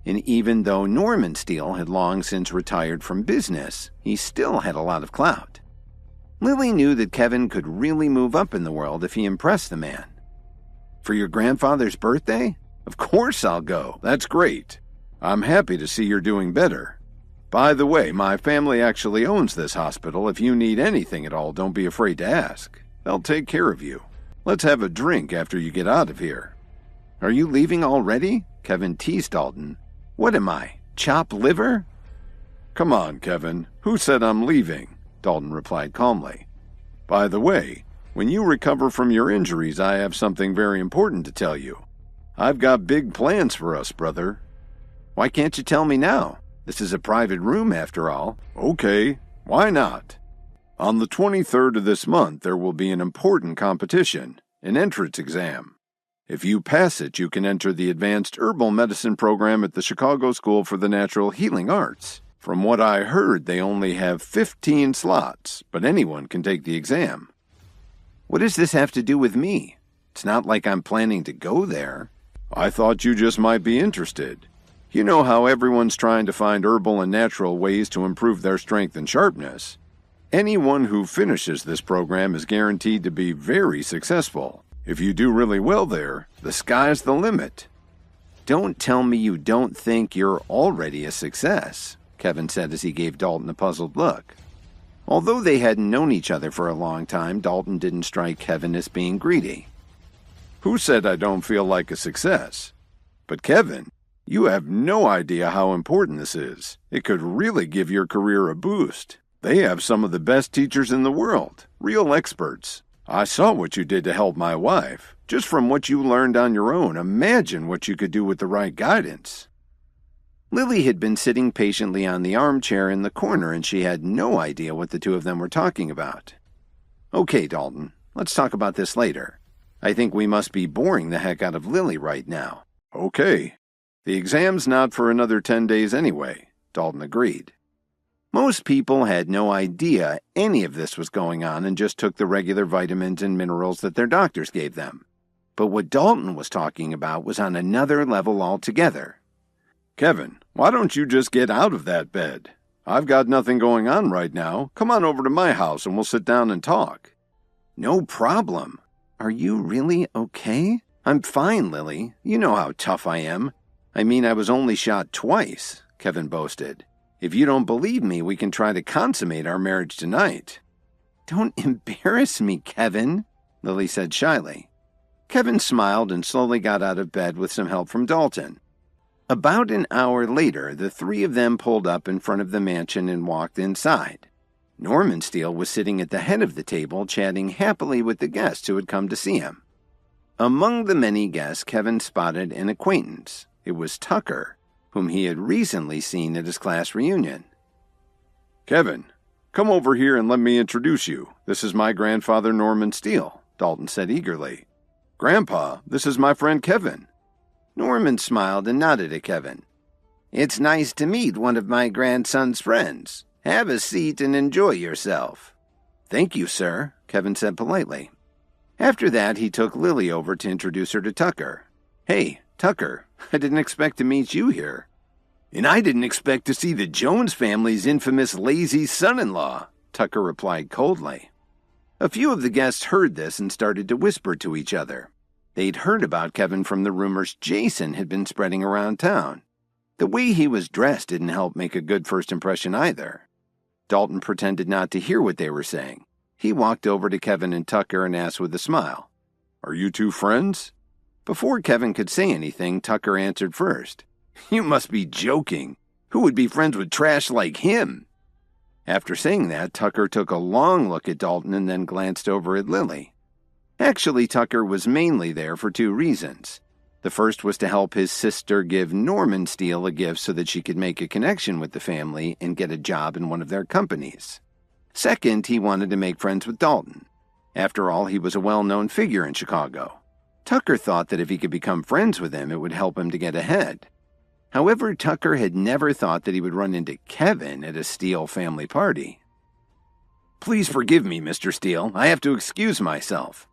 Speaker 6: And even though Norman Steele had long since retired from business, he still had a lot of clout. Lily knew that Kevin could really move up in the world if he impressed the man. "For your grandfather's birthday? Of course I'll go. That's great. I'm happy to see you're doing better. By the way, my family actually owns this hospital. If you need anything at all, don't be afraid to ask. They'll take care of you. Let's have a drink after you get out of here." "Are you leaving already?" Kevin teased Dalton. "What am I, chopped liver?" "Come on, Kevin. Who said I'm leaving?" Dalton replied calmly. "By the way, When you recover from your injuries, I have something very important to tell you. I've got big plans for us, brother. Why can't you tell me now? This is a private room, after all. Okay, why not? On the 23rd of this month, there will be an important competition, an entrance exam. If you pass it, you can enter the Advanced Herbal Medicine program at the Chicago School for the Natural Healing Arts. From what I heard, they only have 15 slots, but anyone can take the exam. What does this have to do with me? It's not like I'm planning to go there. I thought you just might be interested. You know how everyone's trying to find herbal and natural ways to improve their strength and sharpness. Anyone who finishes this program is guaranteed to be very successful. If you do really well there, the sky's the limit. Don't tell me you don't think you're already a success, Kevin said as he gave Dalton a puzzled look. Although they hadn't known each other for a long time, Dalton didn't strike Kevin as being greedy. Who said I don't feel like a success? But Kevin, you have no idea how important this is. It could really give your career a boost. They have some of the best teachers in the world, real experts. I saw what you did to help my wife. Just from what you learned on your own, imagine what you could do with the right guidance. Lily had been sitting patiently on the armchair in the corner, and she had no idea what the two of them were talking about. Okay, Dalton, let's talk about this later. I think we must be boring the heck out of Lily right now. Okay. The exam's not for another 10 days anyway, Dalton agreed. Most people had no idea any of this was going on and just took the regular vitamins and minerals that their doctors gave them. But what Dalton was talking about was on another level altogether. Kevin, why don't you just get out of that bed? I've got nothing going on right now. Come on over to my house and we'll sit down and talk. No problem. Are you really okay? I'm fine, Lily. You know how tough I am. I mean, I was only shot twice, Kevin boasted. If you don't believe me, we can try to consummate our marriage tonight. Don't embarrass me, Kevin, Lily said shyly. Kevin smiled and slowly got out of bed with some help from Dalton. About an hour later, the three of them pulled up in front of the mansion and walked inside. Norman Steele was sitting at the head of the table, chatting happily with the guests who had come to see him. Among the many guests, Kevin spotted an acquaintance. It was Tucker, whom he had recently seen at his class reunion. Kevin, come over here and let me introduce you. This is my grandfather, Norman Steele, Dalton said eagerly. Grandpa, this is my friend Kevin. Norman smiled and nodded at Kevin. It's nice to meet one of my grandson's friends. Have a seat and enjoy yourself. Thank you, sir, Kevin said politely. After that, he took Lily over to introduce her to Tucker. Hey, Tucker, I didn't expect to meet you here. And I didn't expect to see the Jones family's infamous lazy son-in-law, Tucker replied coldly. A few of the guests heard this and started to whisper to each other. They'd heard about Kevin from the rumors Jason had been spreading around town. The way he was dressed didn't help make a good first impression either. Dalton pretended not to hear what they were saying. He walked over to Kevin and Tucker and asked with a smile, Are you two friends? Before Kevin could say anything, Tucker answered first. You must be joking. Who would be friends with trash like him? After saying that, Tucker took a long look at Dalton and then glanced over at Lily. Actually, Tucker was mainly there for two reasons. The first was to help his sister give Norman Steele a gift so that she could make a connection with the family and get a job in one of their companies. Second, he wanted to make friends with Dalton. After all, he was a well-known figure in Chicago. Tucker thought that if he could become friends with him, it would help him to get ahead. However, Tucker had never thought that he would run into Kevin at a Steele family party. Please forgive me, Mr. Steele. I have to excuse myself.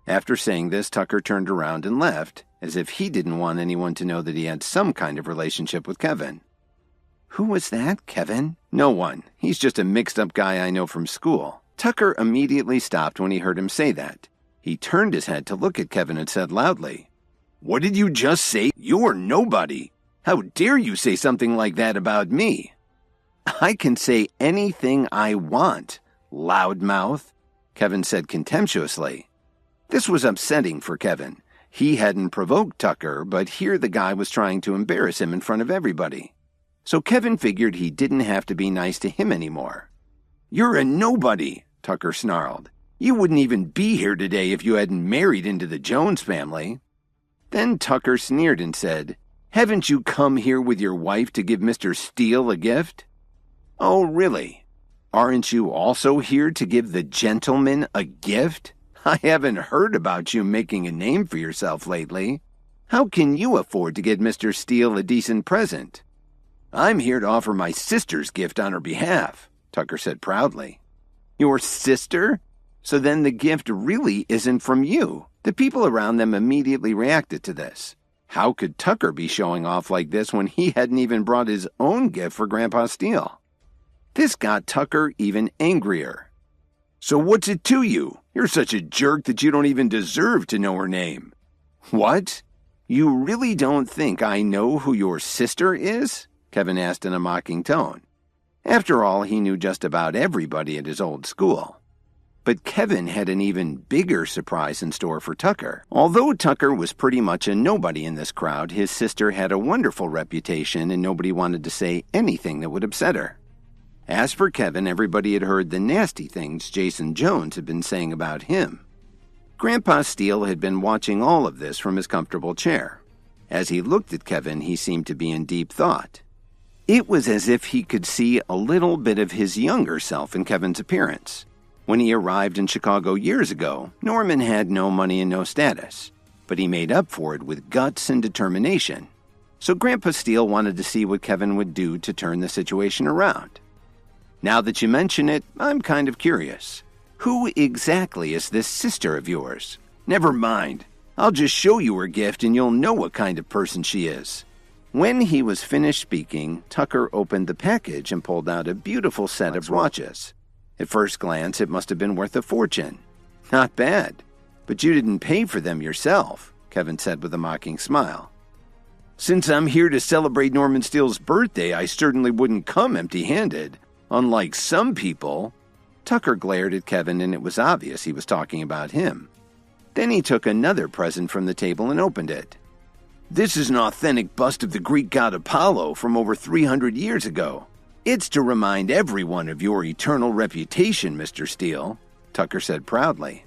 Speaker 6: After saying this, Tucker turned around and left, as if he didn't want anyone to know that he had some kind of relationship with Kevin. Who was that, Kevin? No one. He's just a mixed-up guy I know from school. Tucker immediately stopped when he heard him say that. He turned his head to look at Kevin and said loudly, What did you just say? You're nobody. How dare you say something like that about me? I can say anything I want, loudmouth, Kevin said contemptuously. This was upsetting for Kevin. He hadn't provoked Tucker, but here the guy was trying to embarrass him in front of everybody. So Kevin figured he didn't have to be nice to him anymore. You're a nobody, Tucker snarled. You wouldn't even be here today if you hadn't married into the Jones family." Then Tucker sneered and said, "Haven't you come here with your wife to give Mr. Steele a gift?" "Oh, really? Aren't you also here to give the gentleman a gift? I haven't heard about you making a name for yourself lately. How can you afford to get Mr. Steele a decent present?" "I'm here to offer my sister's gift on her behalf," Tucker said proudly. "Your sister? So then the gift really isn't from you." The people around them immediately reacted to this. How could Tucker be showing off like this when he hadn't even brought his own gift for Grandpa Steele? This got Tucker even angrier. "So what's it to you? You're such a jerk that you don't even deserve to know her name." "What? You really don't think I know who your sister is?" Kevin asked in a mocking tone. After all, he knew just about everybody at his old school. But Kevin had an even bigger surprise in store for Tucker. Although Tucker was pretty much a nobody in this crowd, his sister had a wonderful reputation and nobody wanted to say anything that would upset her. As for Kevin, everybody had heard the nasty things Jason Jones had been saying about him. Grandpa Steele had been watching all of this from his comfortable chair. As he looked at Kevin, he seemed to be in deep thought. It was as if he could see a little bit of his younger self in Kevin's appearance. When he arrived in Chicago years ago, Norman had no money and no status, but he made up for it with guts and determination. So Grandpa Steele wanted to see what Kevin would do to turn the situation around. "Now that you mention it, I'm kind of curious. Who exactly is this sister of yours?" "Never mind. I'll just show you her gift and you'll know what kind of person she is." When he was finished speaking, Tucker opened the package and pulled out a beautiful set of watches. At first glance, it must have been worth a fortune. "Not bad. But you didn't pay for them yourself," Kevin said with a mocking smile. "Since I'm here to celebrate Norman Steele's birthday, I certainly wouldn't come empty-handed. Unlike some people." Tucker glared at Kevin, and it was obvious he was talking about him. Then he took another present from the table and opened it. "This is an authentic bust of the Greek god Apollo from over 300 years ago. It's to remind everyone of your eternal reputation, Mr. Steele," Tucker said proudly.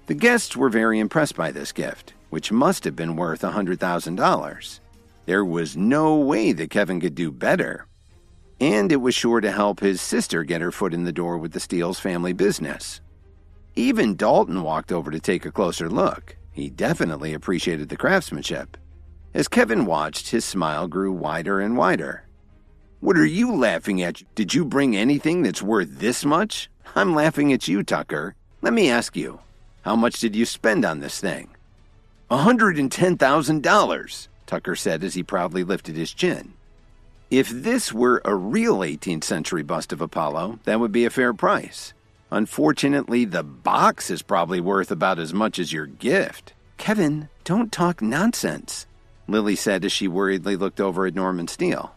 Speaker 6: The guests were very impressed by this gift, which must have been worth $100,000. There was no way that Kevin could do better. And it was sure to help his sister get her foot in the door with the Steele's family business. Even Dalton walked over to take a closer look. He definitely appreciated the craftsmanship. As Kevin watched, his smile grew wider and wider. "What are you laughing at? Did you bring anything that's worth this much?" "I'm laughing at you, Tucker. Let me ask you, how much did you spend on this thing?" $110,000, Tucker said as he proudly lifted his chin. If this were a real 18th century bust of Apollo, that would be a fair price. Unfortunately, the box is probably worth about as much as your gift. "Kevin, don't talk nonsense," Lily said as she worriedly looked over at Norman Steele.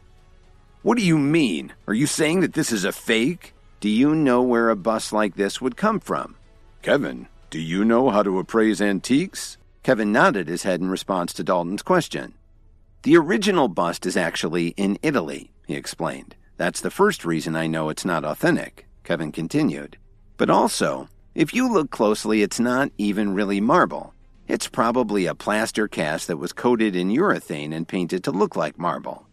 Speaker 6: "What do you mean? Are you saying that this is a fake?" "Do you know where a bust like this would come from?"
Speaker 3: Kevin, do you know how to appraise antiques?
Speaker 6: Kevin nodded his head in response to Dalton's question. "The original bust is actually in Italy," he explained. "That's the first reason I know it's not authentic," Kevin continued. "But also, if you look closely, it's not even really marble. It's probably a plaster cast that was coated in urethane and painted to look like marble.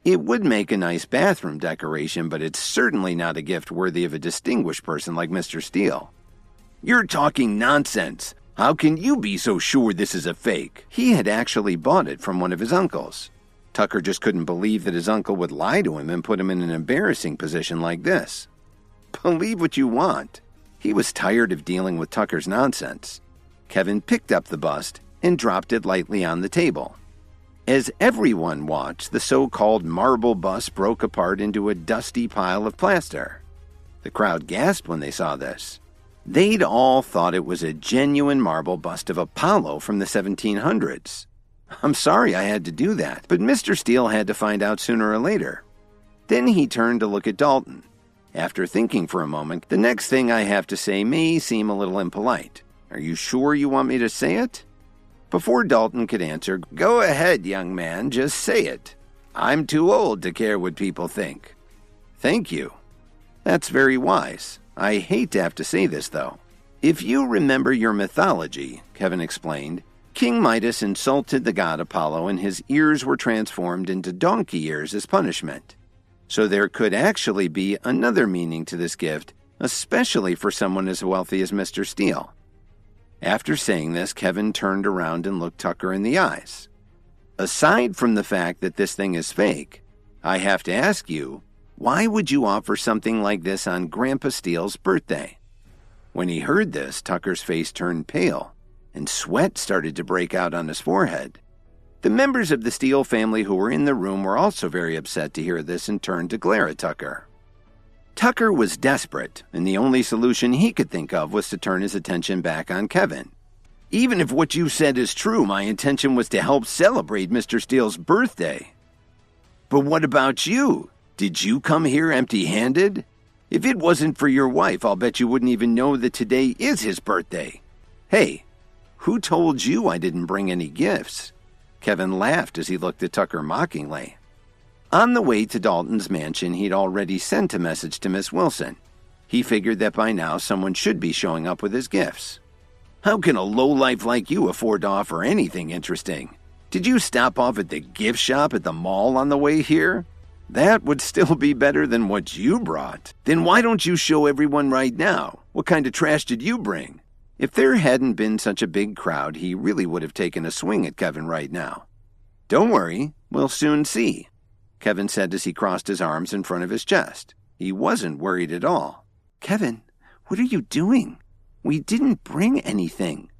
Speaker 6: It would make a nice bathroom decoration, but it's certainly not a gift worthy of a distinguished person like Mr. Steele." "You're talking nonsense. How can you be so sure this is a fake?" He had actually bought it from one of his uncles. Tucker just couldn't believe that his uncle would lie to him and put him in an embarrassing position like this. Believe what you want. He was tired of dealing with Tucker's nonsense. Kevin picked up the bust and dropped it lightly on the table. As everyone watched, the so-called marble bust broke apart into a dusty pile of plaster. The crowd gasped when they saw this. They'd all thought it was a genuine marble bust of Apollo from the 1700s. "I'm sorry I had to do that, but Mr. Steele had to find out sooner or later." Then he turned to look at Dalton. After thinking for a moment, "The next thing I have to say may seem a little impolite. Are you sure you want me to say it?" Before Dalton could answer, "Go ahead, young man, just say it. I'm too old to care what people think." "Thank you. That's very wise. I hate to have to say this, though. If you remember your mythology, Kevin explained, King Midas insulted the god Apollo and his ears were transformed into donkey ears as punishment. So there could actually be another meaning to this gift, especially for someone as wealthy as Mr. Steele. After saying this, Kevin turned around and looked Tucker in the eyes. Aside from the fact that this thing is fake, I have to ask you, why would you offer something like this on Grandpa Steele's birthday? When he heard this, Tucker's face turned pale, and sweat started to break out on his forehead. The members of the Steele family who were in the room were also very upset to hear this and turned to glare at Tucker. Tucker was desperate, and the only solution he could think of was to turn his attention back on Kevin. Even if what you said is true, my intention was to help celebrate Mr. Steele's birthday. But what about you? Did you come here empty-handed? If it wasn't for your wife, I'll bet you wouldn't even know that today is his birthday. Hey, who told you I didn't bring any gifts? Kevin laughed as he looked at Tucker mockingly. On the way to Dalton's mansion, he'd already sent a message to Miss Wilson. He figured that by now someone should be showing up with his gifts. How can a lowlife like you afford to offer anything interesting? Did you stop off at the gift shop at the mall on the way here? That would still be better than what you brought. Then why don't you show everyone right now? What kind of trash did you bring? If there hadn't been such a big crowd, he really would have taken a swing at Kevin right now. Don't worry, we'll soon see, Kevin said as he crossed his arms in front of his chest. He wasn't worried at all. Kevin, what are you doing? We didn't bring anything,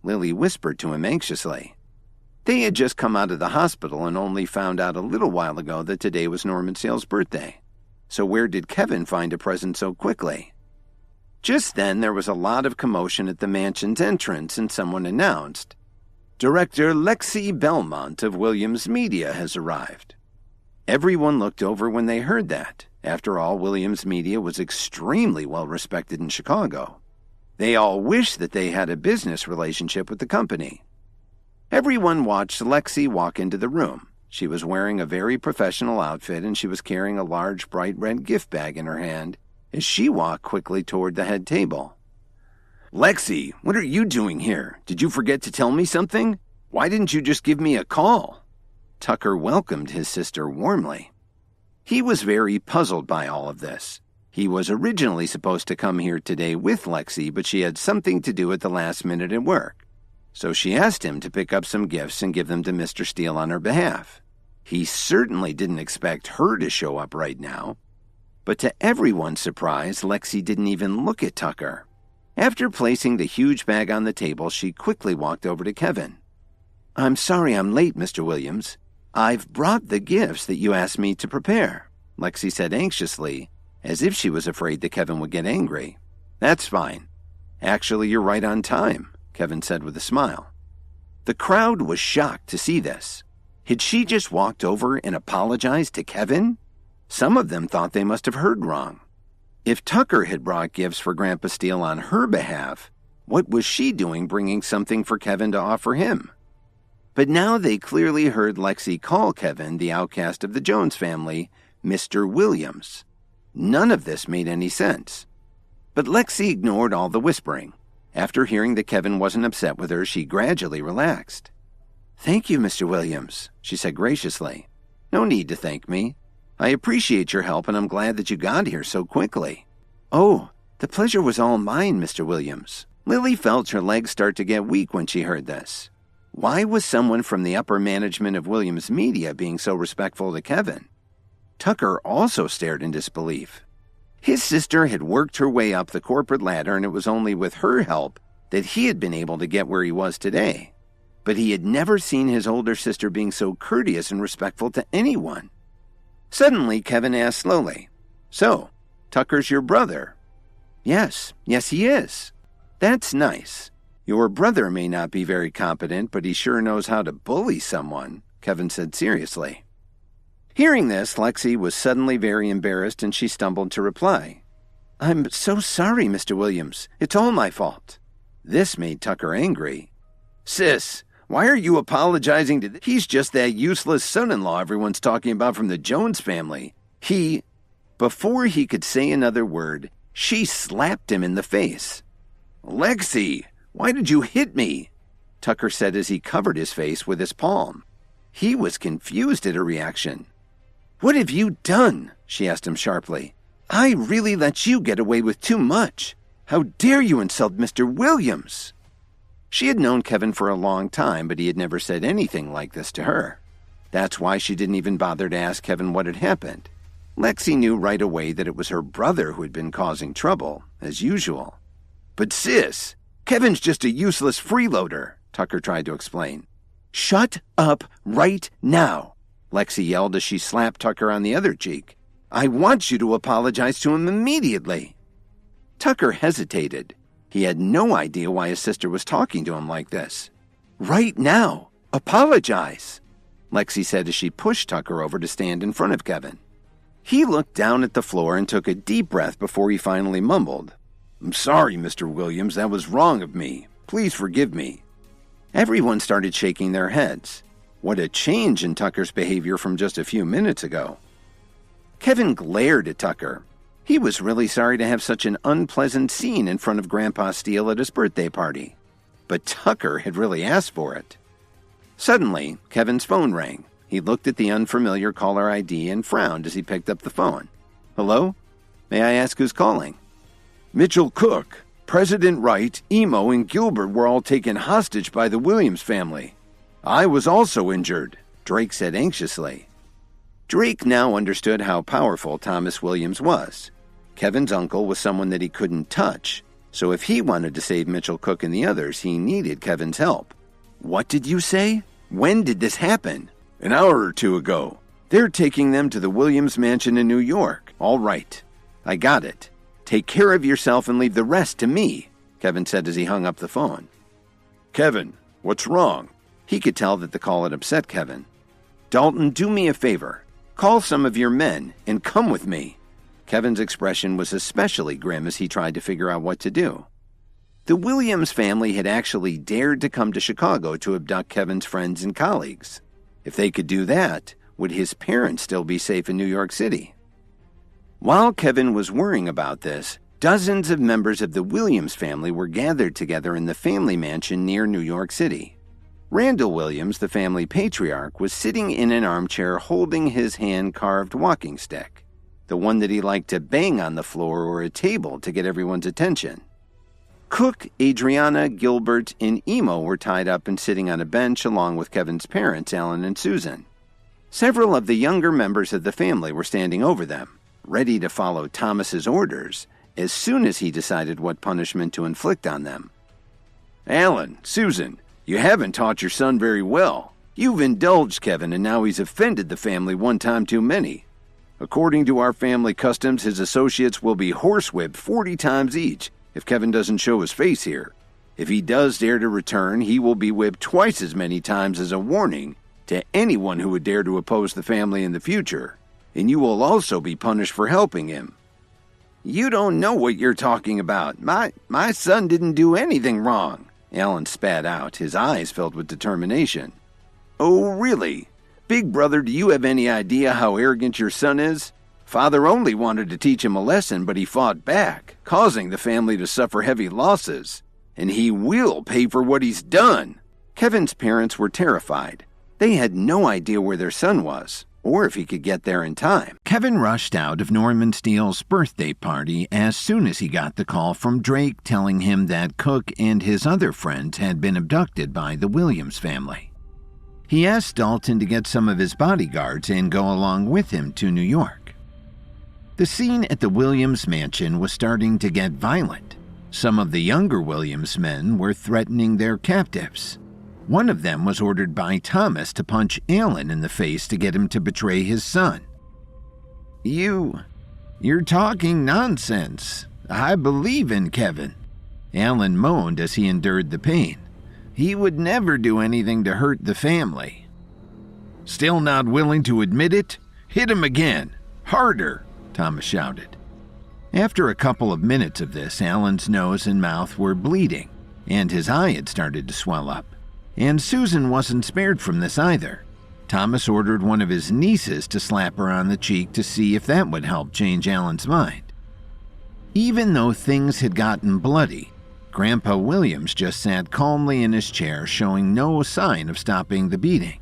Speaker 6: Lily whispered to him anxiously. They had just come out of the hospital and only found out a little while ago that today was Norman Sale's birthday. So where did Kevin find a present so quickly? Just then, there was a lot of commotion at the mansion's entrance, and someone announced, Director Lexi Belmont of Williams Media has arrived. Everyone looked over when they heard that. After all, Williams Media was extremely well respected in Chicago. They all wished that they had a business relationship with the company. Everyone watched Lexi walk into the room. She was wearing a very professional outfit, and she was carrying a large, bright red gift bag in her hand as she walked quickly toward the head table. Lexi, what are you doing here? Did you forget to tell me something? Why didn't you just give me a call? Tucker welcomed his sister warmly. He was very puzzled by all of this. He was originally supposed to come here today with Lexi, but she had something to do at the last minute at work. So she asked him to pick up some gifts and give them to Mr. Steele on her behalf. He certainly didn't expect her to show up right now. But to everyone's surprise, Lexi didn't even look at Tucker. After placing the huge bag on the table, she quickly walked over to Kevin. I'm sorry I'm late, Mr. Williams. I've brought the gifts that you asked me to prepare, Lexi said anxiously, as if she was afraid that Kevin would get angry. That's fine. Actually, you're right on time, Kevin said with a smile. The crowd was shocked to see this. Had she just walked over and apologized to Kevin? Some of them thought they must have heard wrong. If Tucker had brought gifts for Grandpa Steele on her behalf, what was she doing bringing something for Kevin to offer him? But now they clearly heard Lexi call Kevin, the outcast of the Jones family, Mr. Williams. None of this made any sense. But Lexi ignored all the whispering. After hearing that Kevin wasn't upset with her, she gradually relaxed. Thank you, Mr. Williams, she said graciously. No need to thank me. I appreciate your help, and I'm glad that you got here so quickly. Oh, the pleasure was all mine, Mr. Williams. Lily felt her legs start to get weak when she heard this. Why was someone from the upper management of Williams Media being so respectful to Kevin? Tucker also stared in disbelief. His sister had worked her way up the corporate ladder, and it was only with her help that he had been able to get where he was today. But he had never seen his older sister being so courteous and respectful to anyone. Suddenly, Kevin asked slowly, So, Tucker's your brother? Yes, he is. That's nice. Your brother may not be very competent, but he sure knows how to bully someone, Kevin said seriously. Hearing this, Lexi was suddenly very embarrassed and she stumbled to reply. I'm so sorry, Mr. Williams. It's all my fault. This made Tucker angry. Sis, why are you apologizing to He's just that useless son-in-law everyone's talking about from the Jones family. Before he could say another word, she slapped him in the face. "Lexi, why did you hit me?" Tucker said as he covered his face with his palm. He was confused at her reaction. "What have you done?" she asked him sharply. "I really let you get away with too much. How dare you insult Mr. Williams?" She had known Kevin for a long time, but he had never said anything like this to her. That's why she didn't even bother to ask Kevin what had happened. Lexi knew right away that it was her brother who had been causing trouble, as usual. "But sis, Kevin's just a useless freeloader," Tucker tried to explain. "Shut up right now," Lexi yelled as she slapped Tucker on the other cheek. "I want you to apologize to him immediately." Tucker hesitated. He had no idea why his sister was talking to him like this. "Right now, apologize," Lexi said as she pushed Tucker over to stand in front of Kevin. He looked down at the floor and took a deep breath before he finally mumbled, "I'm sorry, Mr. Williams, that was wrong of me. Please forgive me." Everyone started shaking their heads. What a change in Tucker's behavior from just a few minutes ago. Kevin glared at Tucker. He was really sorry to have such an unpleasant scene in front of Grandpa Steele at his birthday party. But Tucker had really asked for it. Suddenly, Kevin's phone rang. He looked at the unfamiliar caller ID and frowned as he picked up the phone. "Hello? May I ask who's calling?" "Mitchell Cook. President Wright, Emo, and Gilbert were all taken hostage by the Williams family. I was also injured," Drake said anxiously. Drake now understood how powerful Thomas Williams was. Kevin's uncle was someone that he couldn't touch, so if he wanted to save Mitchell Cook and the others, he needed Kevin's help. "What did you say? When did this happen?" "An hour or two ago. They're taking them to the Williams mansion in New York." "All right. I got it. Take care of yourself and leave the rest to me," Kevin said as he hung up the phone. "Kevin, what's wrong?" He could tell that the call had upset Kevin. "Dalton, do me a favor. Call some of your men and come with me." Kevin's expression was especially grim as he tried to figure out what to do. The Williams family had actually dared to come to Chicago to abduct Kevin's friends and colleagues. If they could do that, would his parents still be safe in New York City? While Kevin was worrying about this, dozens of members of the Williams family were gathered together in the family mansion near New York City. Randall Williams, the family patriarch, was sitting in an armchair holding his hand-carved walking stick, the one that he liked to bang on the floor or a table to get everyone's attention. Cook, Adriana, Gilbert, and Emo were tied up and sitting on a bench along with Kevin's parents, Alan and Susan. Several of the younger members of the family were standing over them, ready to follow Thomas's orders as soon as he decided what punishment to inflict on them. "Alan, Susan, you haven't taught your son very well. You've indulged Kevin, and now he's offended the family one time too many. According to our family customs, his associates will be horsewhipped 40 times each if Kevin doesn't show his face here. If he does dare to return, he will be whipped twice as many times as a warning to anyone who would dare to oppose the family in the future. And you will also be punished for helping him." "You don't know what you're talking about. My son didn't do anything wrong," Alan spat out, his eyes filled with determination. "Oh, really? Big brother, do you have any idea how arrogant your son is? Father only wanted to teach him a lesson, but he fought back, causing the family to suffer heavy losses. And he will pay for what he's done." Kevin's parents were terrified. They had no idea where their son was, or if he could get there in time. Kevin rushed out of Norman Steele's birthday party as soon as he got the call from Drake telling him that Cook and his other friends had been abducted by the Williams family. He asked Dalton to get some of his bodyguards and go along with him to New York. The scene at the Williams mansion was starting to get violent. Some of the younger Williams men were threatening their captives. One of them was ordered by Thomas to punch Alan in the face to get him to betray his son. You're talking nonsense. I believe in Kevin," Alan moaned as he endured the pain. "He would never do anything to hurt the family." "Still not willing to admit it? Hit him again. Harder," Thomas shouted. After a couple of minutes of this, Alan's nose and mouth were bleeding, and his eye had started to swell up. And Susan wasn't spared from this either. Thomas ordered one of his nieces to slap her on the cheek to see if that would help change Alan's mind. Even though things had gotten bloody,
Speaker 5: Grandpa Williams just sat calmly in his chair, showing no sign of stopping the beating.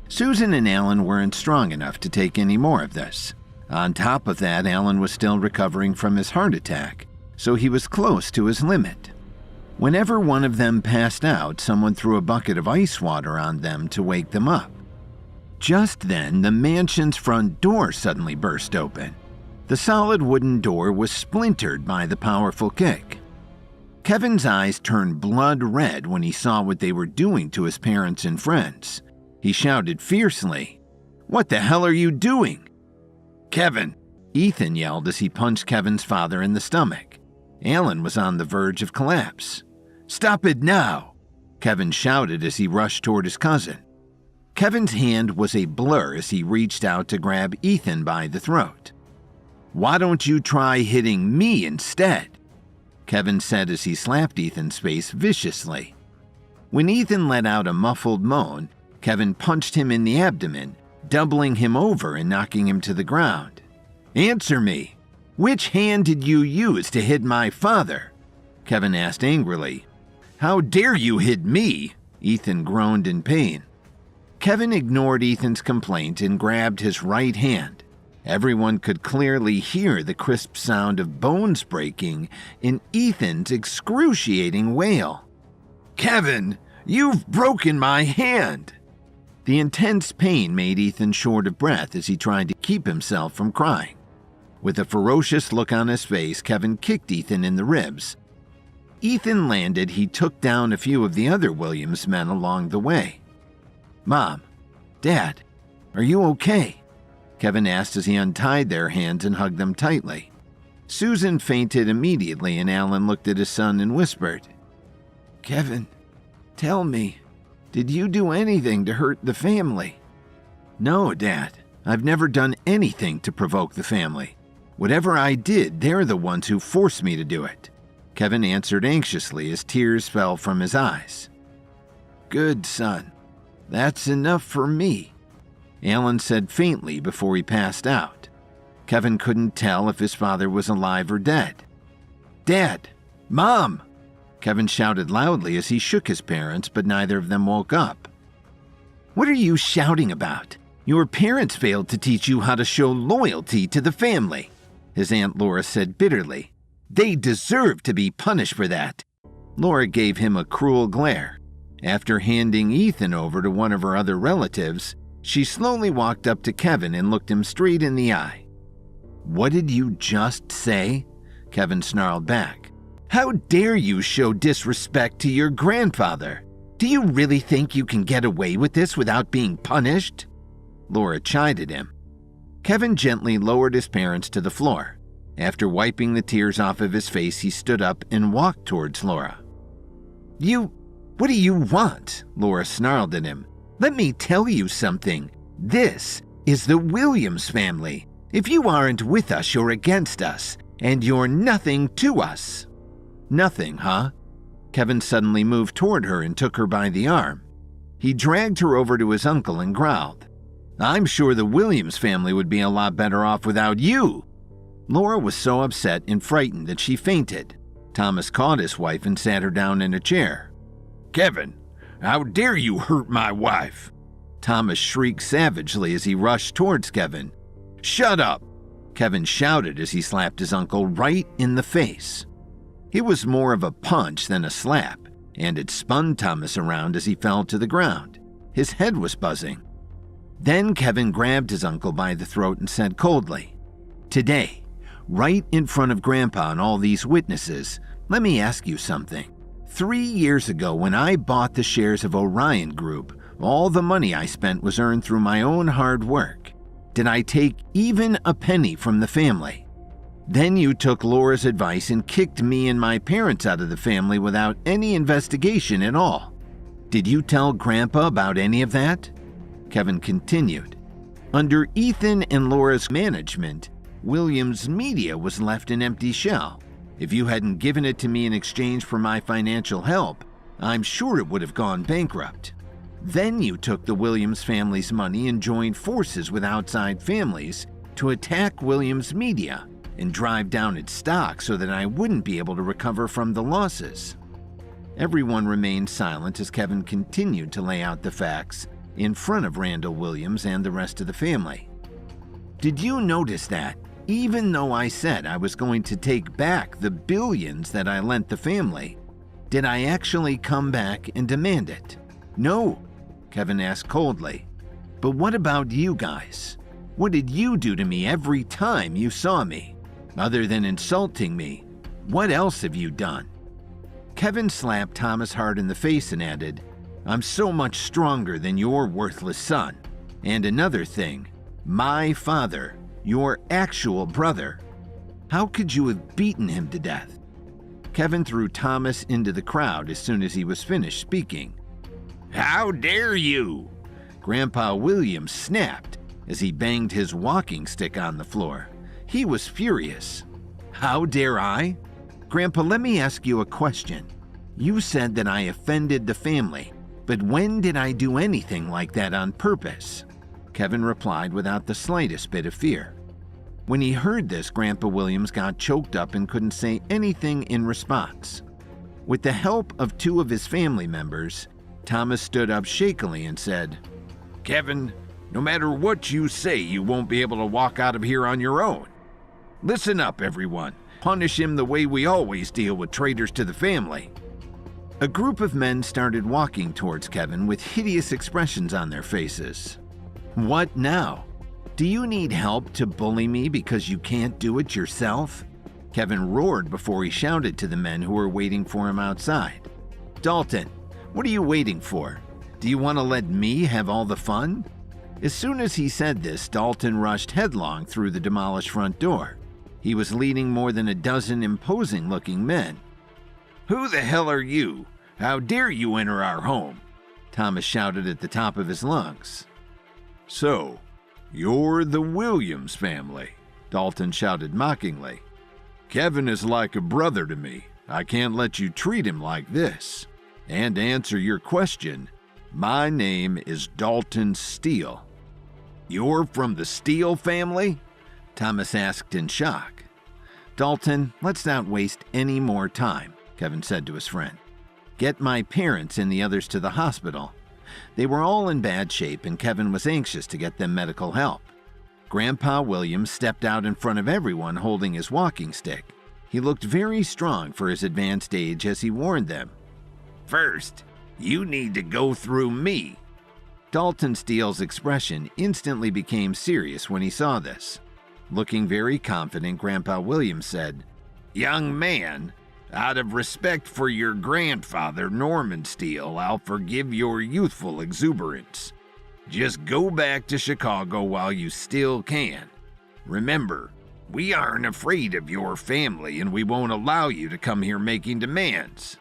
Speaker 5: Susan and Alan weren't strong enough to take any more of this. On top of that, Alan was still recovering from his heart attack, so he was close to his limit. Whenever one of them passed out, someone threw a bucket of ice water on them to wake them up. Just then, the mansion's front door suddenly burst open. The solid wooden door was splintered by the powerful kick. Kevin's eyes turned blood red when he saw what they were doing to his parents and friends. He shouted fiercely, "What the hell are you doing?" "Kevin!" Ethan yelled as he punched Kevin's father in the stomach. Alan was on the verge of collapse. "Stop it now!" Kevin shouted as he rushed toward his cousin. Kevin's hand was a blur as he reached out to grab Ethan by the throat. "Why don't you try hitting me instead?" Kevin said as he slapped Ethan's face viciously. When Ethan let out a muffled moan, Kevin punched him in the abdomen, doubling him over and knocking him to the ground. "Answer me! Which hand did you use to hit my father?" Kevin asked angrily. "How dare you hit me?" Ethan groaned in pain. Kevin ignored Ethan's complaint and grabbed his right hand. Everyone could clearly hear the crisp sound of bones breaking in Ethan's excruciating wail. "Kevin, you've broken my hand!" The intense pain made Ethan short of breath as he tried to keep himself from crying. With a ferocious look on his face, Kevin kicked Ethan in the ribs. Ethan landed, he took down a few of the other Williams men along the way. "Mom, Dad, are you okay?" Kevin asked as he untied their hands and hugged them tightly. Susan fainted immediately, and Alan looked at his son and whispered, "Kevin, tell me, did you do anything to hurt the family?" "No, Dad. I've never done anything to provoke the family. Whatever I did, they're the ones who forced me to do it," Kevin answered anxiously as tears fell from his eyes. "Good, son. That's enough for me," Alan said faintly before he passed out. Kevin couldn't tell if his father was alive or dead. "Dad! Mom!" Kevin shouted loudly as he shook his parents, but neither of them woke up. "What are you shouting about? Your parents failed to teach you how to show loyalty to the family," his Aunt Laura said bitterly. "They deserve to be punished for that." Laura gave him a cruel glare. After handing Ethan over to one of her other relatives, she slowly walked up to Kevin and looked him straight in the eye. "What did you just say?" Kevin snarled back. "How dare you show disrespect to your grandfather? Do you really think you can get away with this without being punished?" Laura chided him. Kevin gently lowered his parents to the floor. After wiping the tears off of his face, he stood up and walked towards Laura. What do you want?" Laura snarled at him. "Let me tell you something. This is the Williams family. If you aren't with us, you're against us, and you're nothing to us." "Nothing, huh?" Kevin suddenly moved toward her and took her by the arm. He dragged her over to his uncle and growled, "I'm sure the Williams family would be a lot better off without you." Laura was so upset and frightened that she fainted. Thomas caught his wife and sat her down in a chair. "Kevin, how dare you hurt my wife?" Thomas shrieked savagely as he rushed towards Kevin. "Shut up!" Kevin shouted as he slapped his uncle right in the face. It was more of a punch than a slap, and it spun Thomas around as he fell to the ground. His head was buzzing. Then Kevin grabbed his uncle by the throat and said coldly, "Today, right in front of Grandpa and all these witnesses, let me ask you something. 3 years ago, when I bought the shares of Orion Group, all the money I spent was earned through my own hard work. Did I take even a penny from the family? Then you took Laura's advice and kicked me and my parents out of the family without any investigation at all. Did you tell Grandpa about any of that?" Kevin continued. "Under Ethan and Laura's management, Williams Media was left an empty shell. If you hadn't given it to me in exchange for my financial help, I'm sure it would have gone bankrupt. Then you took the Williams family's money and joined forces with outside families to attack Williams Media and drive down its stock so that I wouldn't be able to recover from the losses. Everyone remained silent as Kevin continued to lay out the facts in front of Randall Williams and the rest of the family. Did you notice that, even though I said I was going to take back the billions that I lent the family, did I actually come back and demand it? No, Kevin asked coldly. But what about you guys? What did you do to me every time you saw me? Other than insulting me, what else have you done? Kevin slapped Thomas hard in the face and added, I'm so much stronger than your worthless son. And another thing, my father, your actual brother. How could you have beaten him to death? Kevin threw Thomas into the crowd as soon as he was finished speaking. How dare you? Grandpa Williams snapped as he banged his walking stick on the floor. He was furious. How dare I? Grandpa, let me ask you a question. You said that I offended the family, but when did I do anything like that on purpose? Kevin replied without the slightest bit of fear. When he heard this, Grandpa Williams got choked up and couldn't say anything in response. With the help of two of his family members, Thomas stood up shakily and said, Kevin, no matter what you say, you won't be able to walk out of here on your own. Listen up, everyone. Punish him the way we always deal with traitors to the family. A group of men started walking towards Kevin with hideous expressions on their faces. What now? Do you need help to bully me because you can't do it yourself? Kevin roared before he shouted to the men who were waiting for him outside. Dalton, what are you waiting for? Do you want to let me have all the fun? As soon as he said this, Dalton rushed headlong through the demolished front door. He was leading more than a dozen imposing-looking men. Who the hell are you? How dare you enter our home? Thomas shouted at the top of his lungs. So, you're the Williams family, Dalton shouted mockingly. Kevin is like a brother to me. I can't let you treat him like this. And to answer your question, my name is Dalton Steele. You're from the Steele family? Thomas asked in shock. Dalton, let's not waste any more time, Kevin said to his friend. Get my parents and the others to the hospital. They were all in bad shape and Kevin was anxious to get them medical help. Grandpa Williams stepped out in front of everyone holding his walking stick. He looked very strong for his advanced age as he warned them. First, you need to go through me. Dalton Steele's expression instantly became serious when he saw this. Looking very confident, Grandpa Williams said, Young man, out of respect for your grandfather, Norman Steele, I'll forgive your youthful exuberance. Just go back to Chicago while you still can. Remember, we aren't afraid of your family and we won't allow you to come here making demands.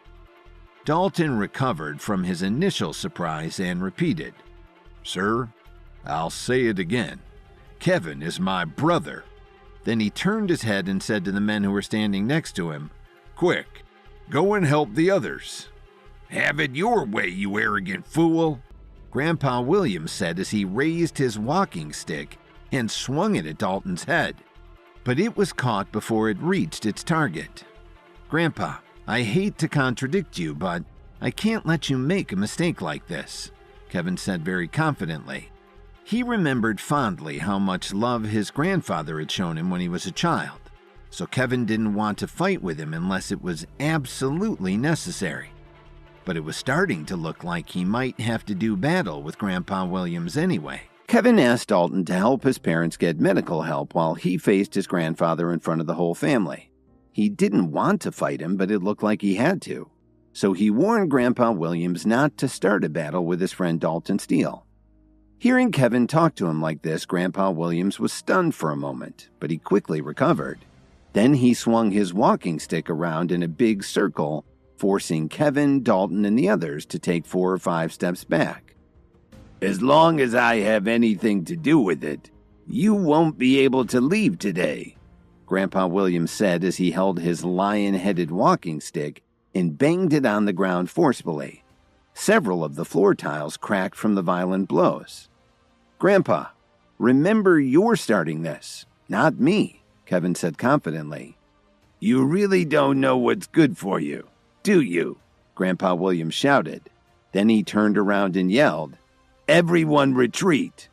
Speaker 5: Dalton recovered from his initial surprise and repeated, Sir, I'll say it again. Kevin is my brother. Then he turned his head and said to the men who were standing next to him, Quick, go and help the others. Have it your way, you arrogant fool, Grandpa Williams said as he raised his walking stick and swung it at Dalton's head. But it was caught before it reached its target. Grandpa, I hate to contradict you, but I can't let you make a mistake like this, Kevin said very confidently. He remembered fondly how much love his grandfather had shown him when he was a child, so Kevin didn't want to fight with him unless it was absolutely necessary. But it was starting to look like he might have to do battle with Grandpa Williams anyway.
Speaker 6: Kevin asked Dalton to help his parents get medical help while he faced his grandfather in front of the whole family. He didn't want to fight him, but it looked like he had to. So he warned Grandpa Williams not to start a battle with his friend Dalton Steele. Hearing Kevin talk to him like this, Grandpa Williams was stunned for a moment, but he quickly recovered. Then he swung his walking stick around in a big circle, forcing Kevin, Dalton, and the others to take 4 or 5 steps back. As long as I have anything to do with it, you won't be able to leave today, Grandpa Williams said as he held his lion-headed walking stick and banged it on the ground forcefully. Several of the floor tiles cracked from the violent blows. Grandpa, remember you're starting this, not me,
Speaker 5: Kevin said confidently. You really don't know what's good for you, do you? Grandpa Williams shouted. Then he turned around and yelled, Everyone retreat!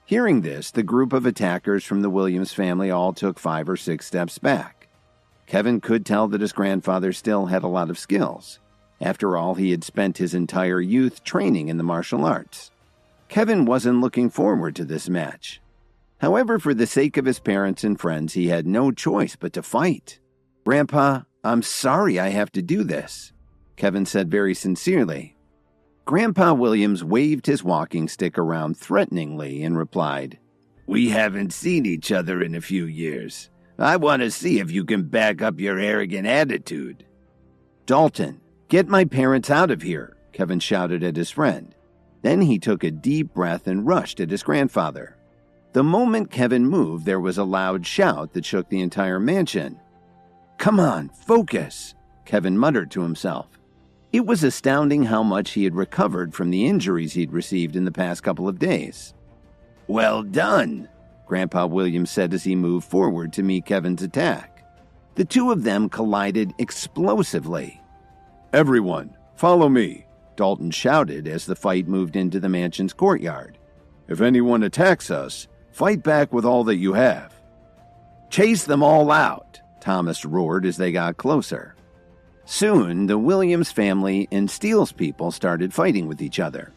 Speaker 5: Hearing this, the group of attackers from the Williams family all took 5 or 6 steps back. Kevin could tell that his grandfather still had a lot of skills. After all, he had spent his entire youth training in the martial arts. Kevin wasn't looking forward to this match. However, for the sake of his parents and friends, he had no choice but to fight. Grandpa, I'm sorry I have to do this, Kevin said very sincerely. Grandpa Williams waved his walking stick around threateningly and replied, We haven't seen each other in a few years. I want to see if you can back up your arrogant attitude. Dalton, get my parents out of here, Kevin shouted at his friend. Then he took a deep breath and rushed at his grandfather. The moment Kevin moved, there was a loud shout that shook the entire mansion. Come on, focus, Kevin muttered to himself. It was astounding how much he had recovered from the injuries he'd received in the past couple of days. Well done, Grandpa Williams said as he moved forward to meet Kevin's attack. The two of them collided explosively. Everyone, follow me, Dalton shouted as the fight moved into the mansion's courtyard. If anyone attacks us, fight back with all that you have. Chase them all out, Thomas roared as they got closer. Soon, the Williams family and Steele's people started fighting with each other.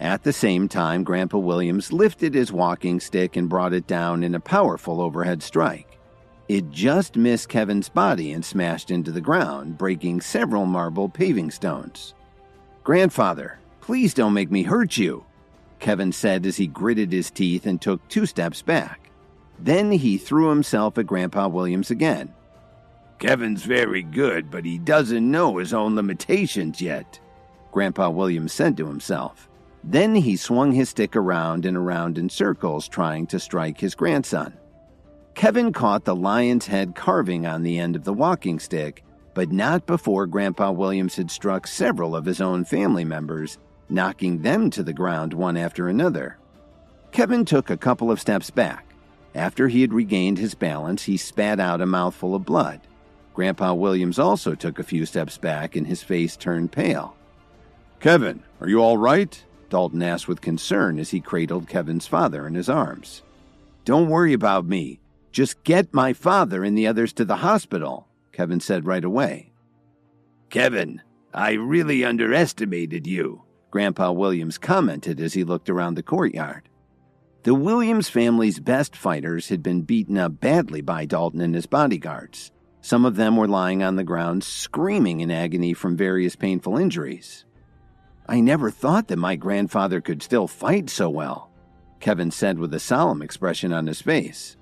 Speaker 5: At the same time, Grandpa Williams lifted his walking stick and brought it down in a powerful overhead strike. It just missed Kevin's body and smashed into the ground, breaking several marble paving stones. Grandfather, please don't make me hurt you, Kevin said as he gritted his teeth and took 2 steps back. Then he threw himself at Grandpa Williams again. Kevin's very good, but he doesn't know his own limitations yet, Grandpa Williams said to himself. Then he swung his stick around and around in circles, trying to strike his grandson. Kevin caught the lion's head carving on the end of the walking stick, but not before Grandpa Williams had struck several of his own family members, knocking them to the ground one after another. Kevin took a couple of steps back. After he had regained his balance, he spat out a mouthful of blood. Grandpa Williams also took a few steps back and his face turned pale. Kevin, are you all right? Dalton asked with concern as he cradled Kevin's father in his arms. Don't worry about me. Just get my father and the others to the hospital, Kevin said right away. Kevin, I really underestimated you, Grandpa Williams commented as he looked around the courtyard. The Williams family's best fighters had been beaten up badly by Dalton and his bodyguards. Some of them were lying on the ground, screaming in agony from various painful injuries. I never thought that my grandfather could still fight so well, Kevin said with a solemn expression on his face.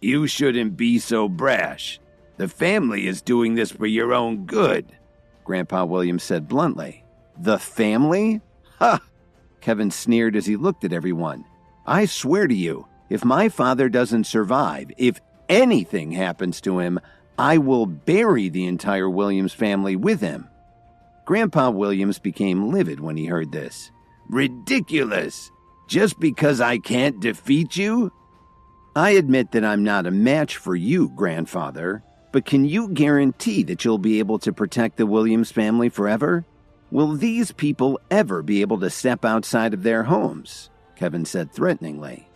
Speaker 5: You shouldn't be so brash. The family is doing this for your own good, Grandpa Williams said bluntly. The family? Ha! Kevin sneered as he looked at everyone. I swear to you, if my father doesn't survive, if anything happens to him, I will bury the entire Williams family with him. Grandpa Williams became livid when he heard this. Ridiculous! Just because I can't defeat you? I admit that I'm not a match for you, Grandfather, but can you guarantee that you'll be able to protect the Williams family forever? Will these people ever be able to step outside of their homes? Kevin said threateningly.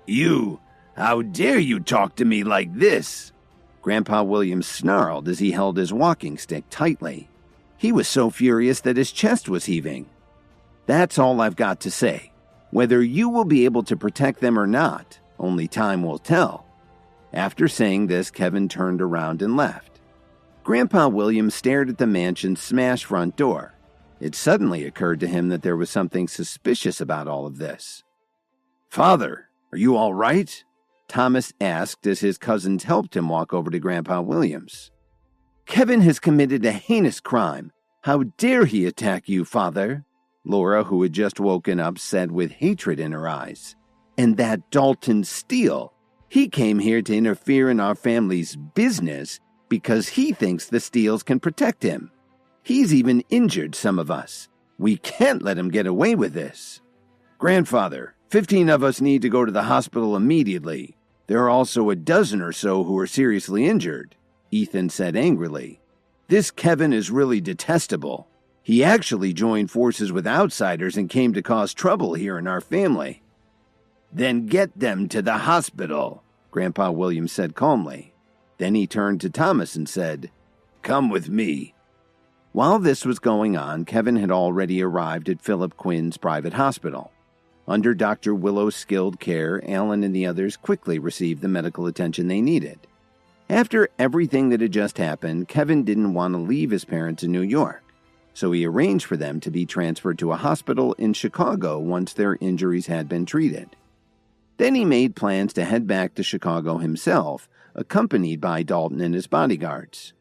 Speaker 5: You, how dare you talk to me like this? Grandpa Williams snarled as he held his walking stick tightly. He was so furious that his chest was heaving. That's all I've got to say. Whether you will be able to protect them or not, only time will tell. After saying this, Kevin turned around and left. Grandpa Williams stared at the mansion's smashed front door. It suddenly occurred to him that there was something suspicious about all of this. Father, are you all right? Thomas asked as his cousins helped him walk over to Grandpa Williams. Kevin has committed a heinous crime. How dare he attack you, Father? Laura, who had just woken up, said with hatred in her eyes. And that Dalton Steele, he came here to interfere in our family's business because he thinks the Steeles can protect him. He's even injured some of us. We can't let him get away with this. Grandfather, 15 of us need to go to the hospital immediately.
Speaker 6: There are also a dozen or so who are seriously injured, Ethan said angrily. This Kevin is really detestable. He actually joined forces with outsiders and came to cause trouble here in our family. Then get them to the hospital, Grandpa William said calmly. Then he turned to Thomas and said, Come with me. While this was going on, Kevin had already arrived at Philip Quinn's private hospital. Under Dr. Willow's skilled care, Alan and the others quickly received the medical attention they needed. After everything that had just happened, Kevin didn't want to leave his parents in New York, so he arranged for them to be transferred to a hospital in Chicago once their injuries had been treated. Then he made plans to head back to Chicago himself, accompanied by Dalton and his bodyguards.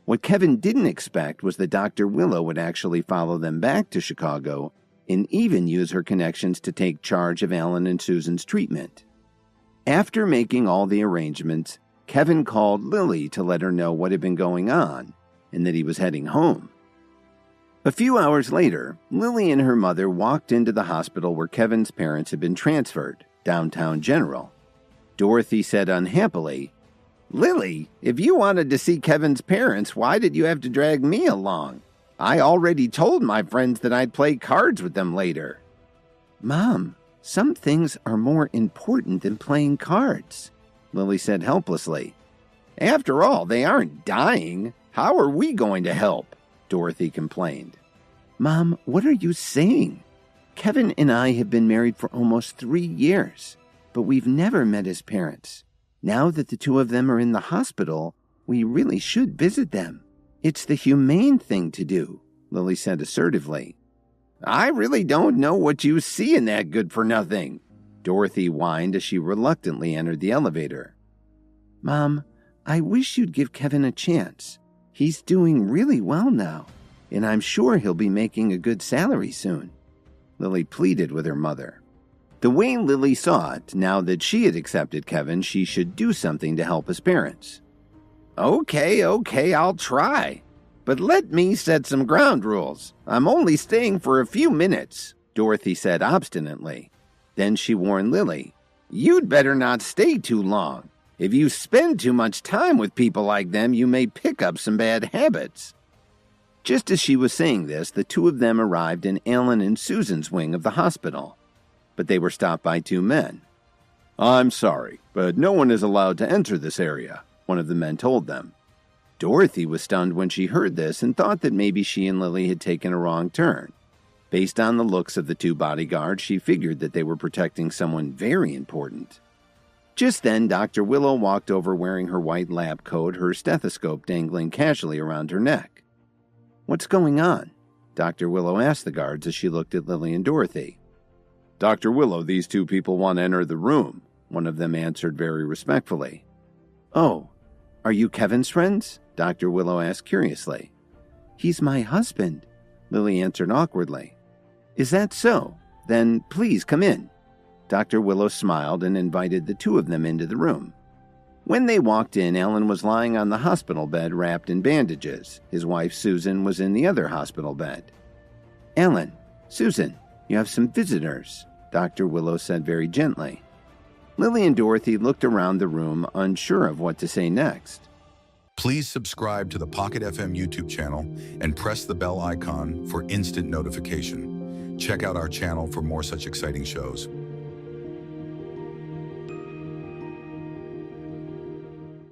Speaker 6: What Kevin didn't expect was that Dr. Willow would actually follow them back to Chicago and even use her connections to take charge of Alan and Susan's treatment. After making all the arrangements, Kevin called Lily to let her know what had been going on and that he was heading home. A few hours later, Lily and her mother walked into the hospital where Kevin's parents had been transferred, downtown General. Dorothy said unhappily, Lily, if you wanted to see Kevin's parents, why did you have to drag me along? I already told my friends that I'd play cards with them later. Mom, some things are more important than playing cards, Lily said helplessly. After all, they aren't dying. How are we going to help? Dorothy complained. Mom, what are you saying? Kevin and I have been married for almost 3 years, but we've never met his parents. Now that the two of them are in the hospital, we really should visit them. It's the humane thing to do, Lily said assertively. I really don't know what you see in that good-for-nothing, Dorothy whined as she reluctantly entered the elevator. Mom, I wish you'd give Kevin a chance. He's doing really well now, and I'm sure he'll be making a good salary soon, Lily pleaded with her mother. The way Lily saw it, now that she had accepted Kevin, she should do something to help his parents. Okay, I'll try. But let me set some ground rules. I'm only staying for a few minutes, Dorothy said obstinately. Then she warned Lily, You'd better not stay too long. If you spend too much time with people like them, you may pick up some bad habits. Just as she was saying this, the two of them arrived in Alan and Susan's wing of the hospital. But they were stopped by 2 men. I'm sorry, but no one is allowed to enter this area, one of the men told them. Dorothy was stunned when she heard this and thought that maybe she and Lily had taken a wrong turn. Based on the looks of the 2 bodyguards, she figured that they were protecting someone very important. Just then, Dr. Willow walked over wearing her white lab coat, her stethoscope dangling casually around her neck. What's going on? Dr. Willow asked the guards as she looked at Lily and Dorothy. Dr. Willow, these 2 people want to enter the room, one of them answered very respectfully. Oh, are you Kevin's friends? Dr. Willow asked curiously. He's my husband, Lily answered awkwardly. Is that so? Then please come in. Dr. Willow smiled and invited the 2 of them into the room. When they walked in, Alan was lying on the hospital bed wrapped in bandages. His wife, Susan, was in the other hospital bed. Alan, Susan, you have some visitors, Dr. Willow said very gently. Lily and Dorothy looked around the room, unsure of what to say next.
Speaker 7: Please subscribe to the Pocket FM YouTube channel and press the bell icon for instant notification. Check out our channel for more such exciting shows.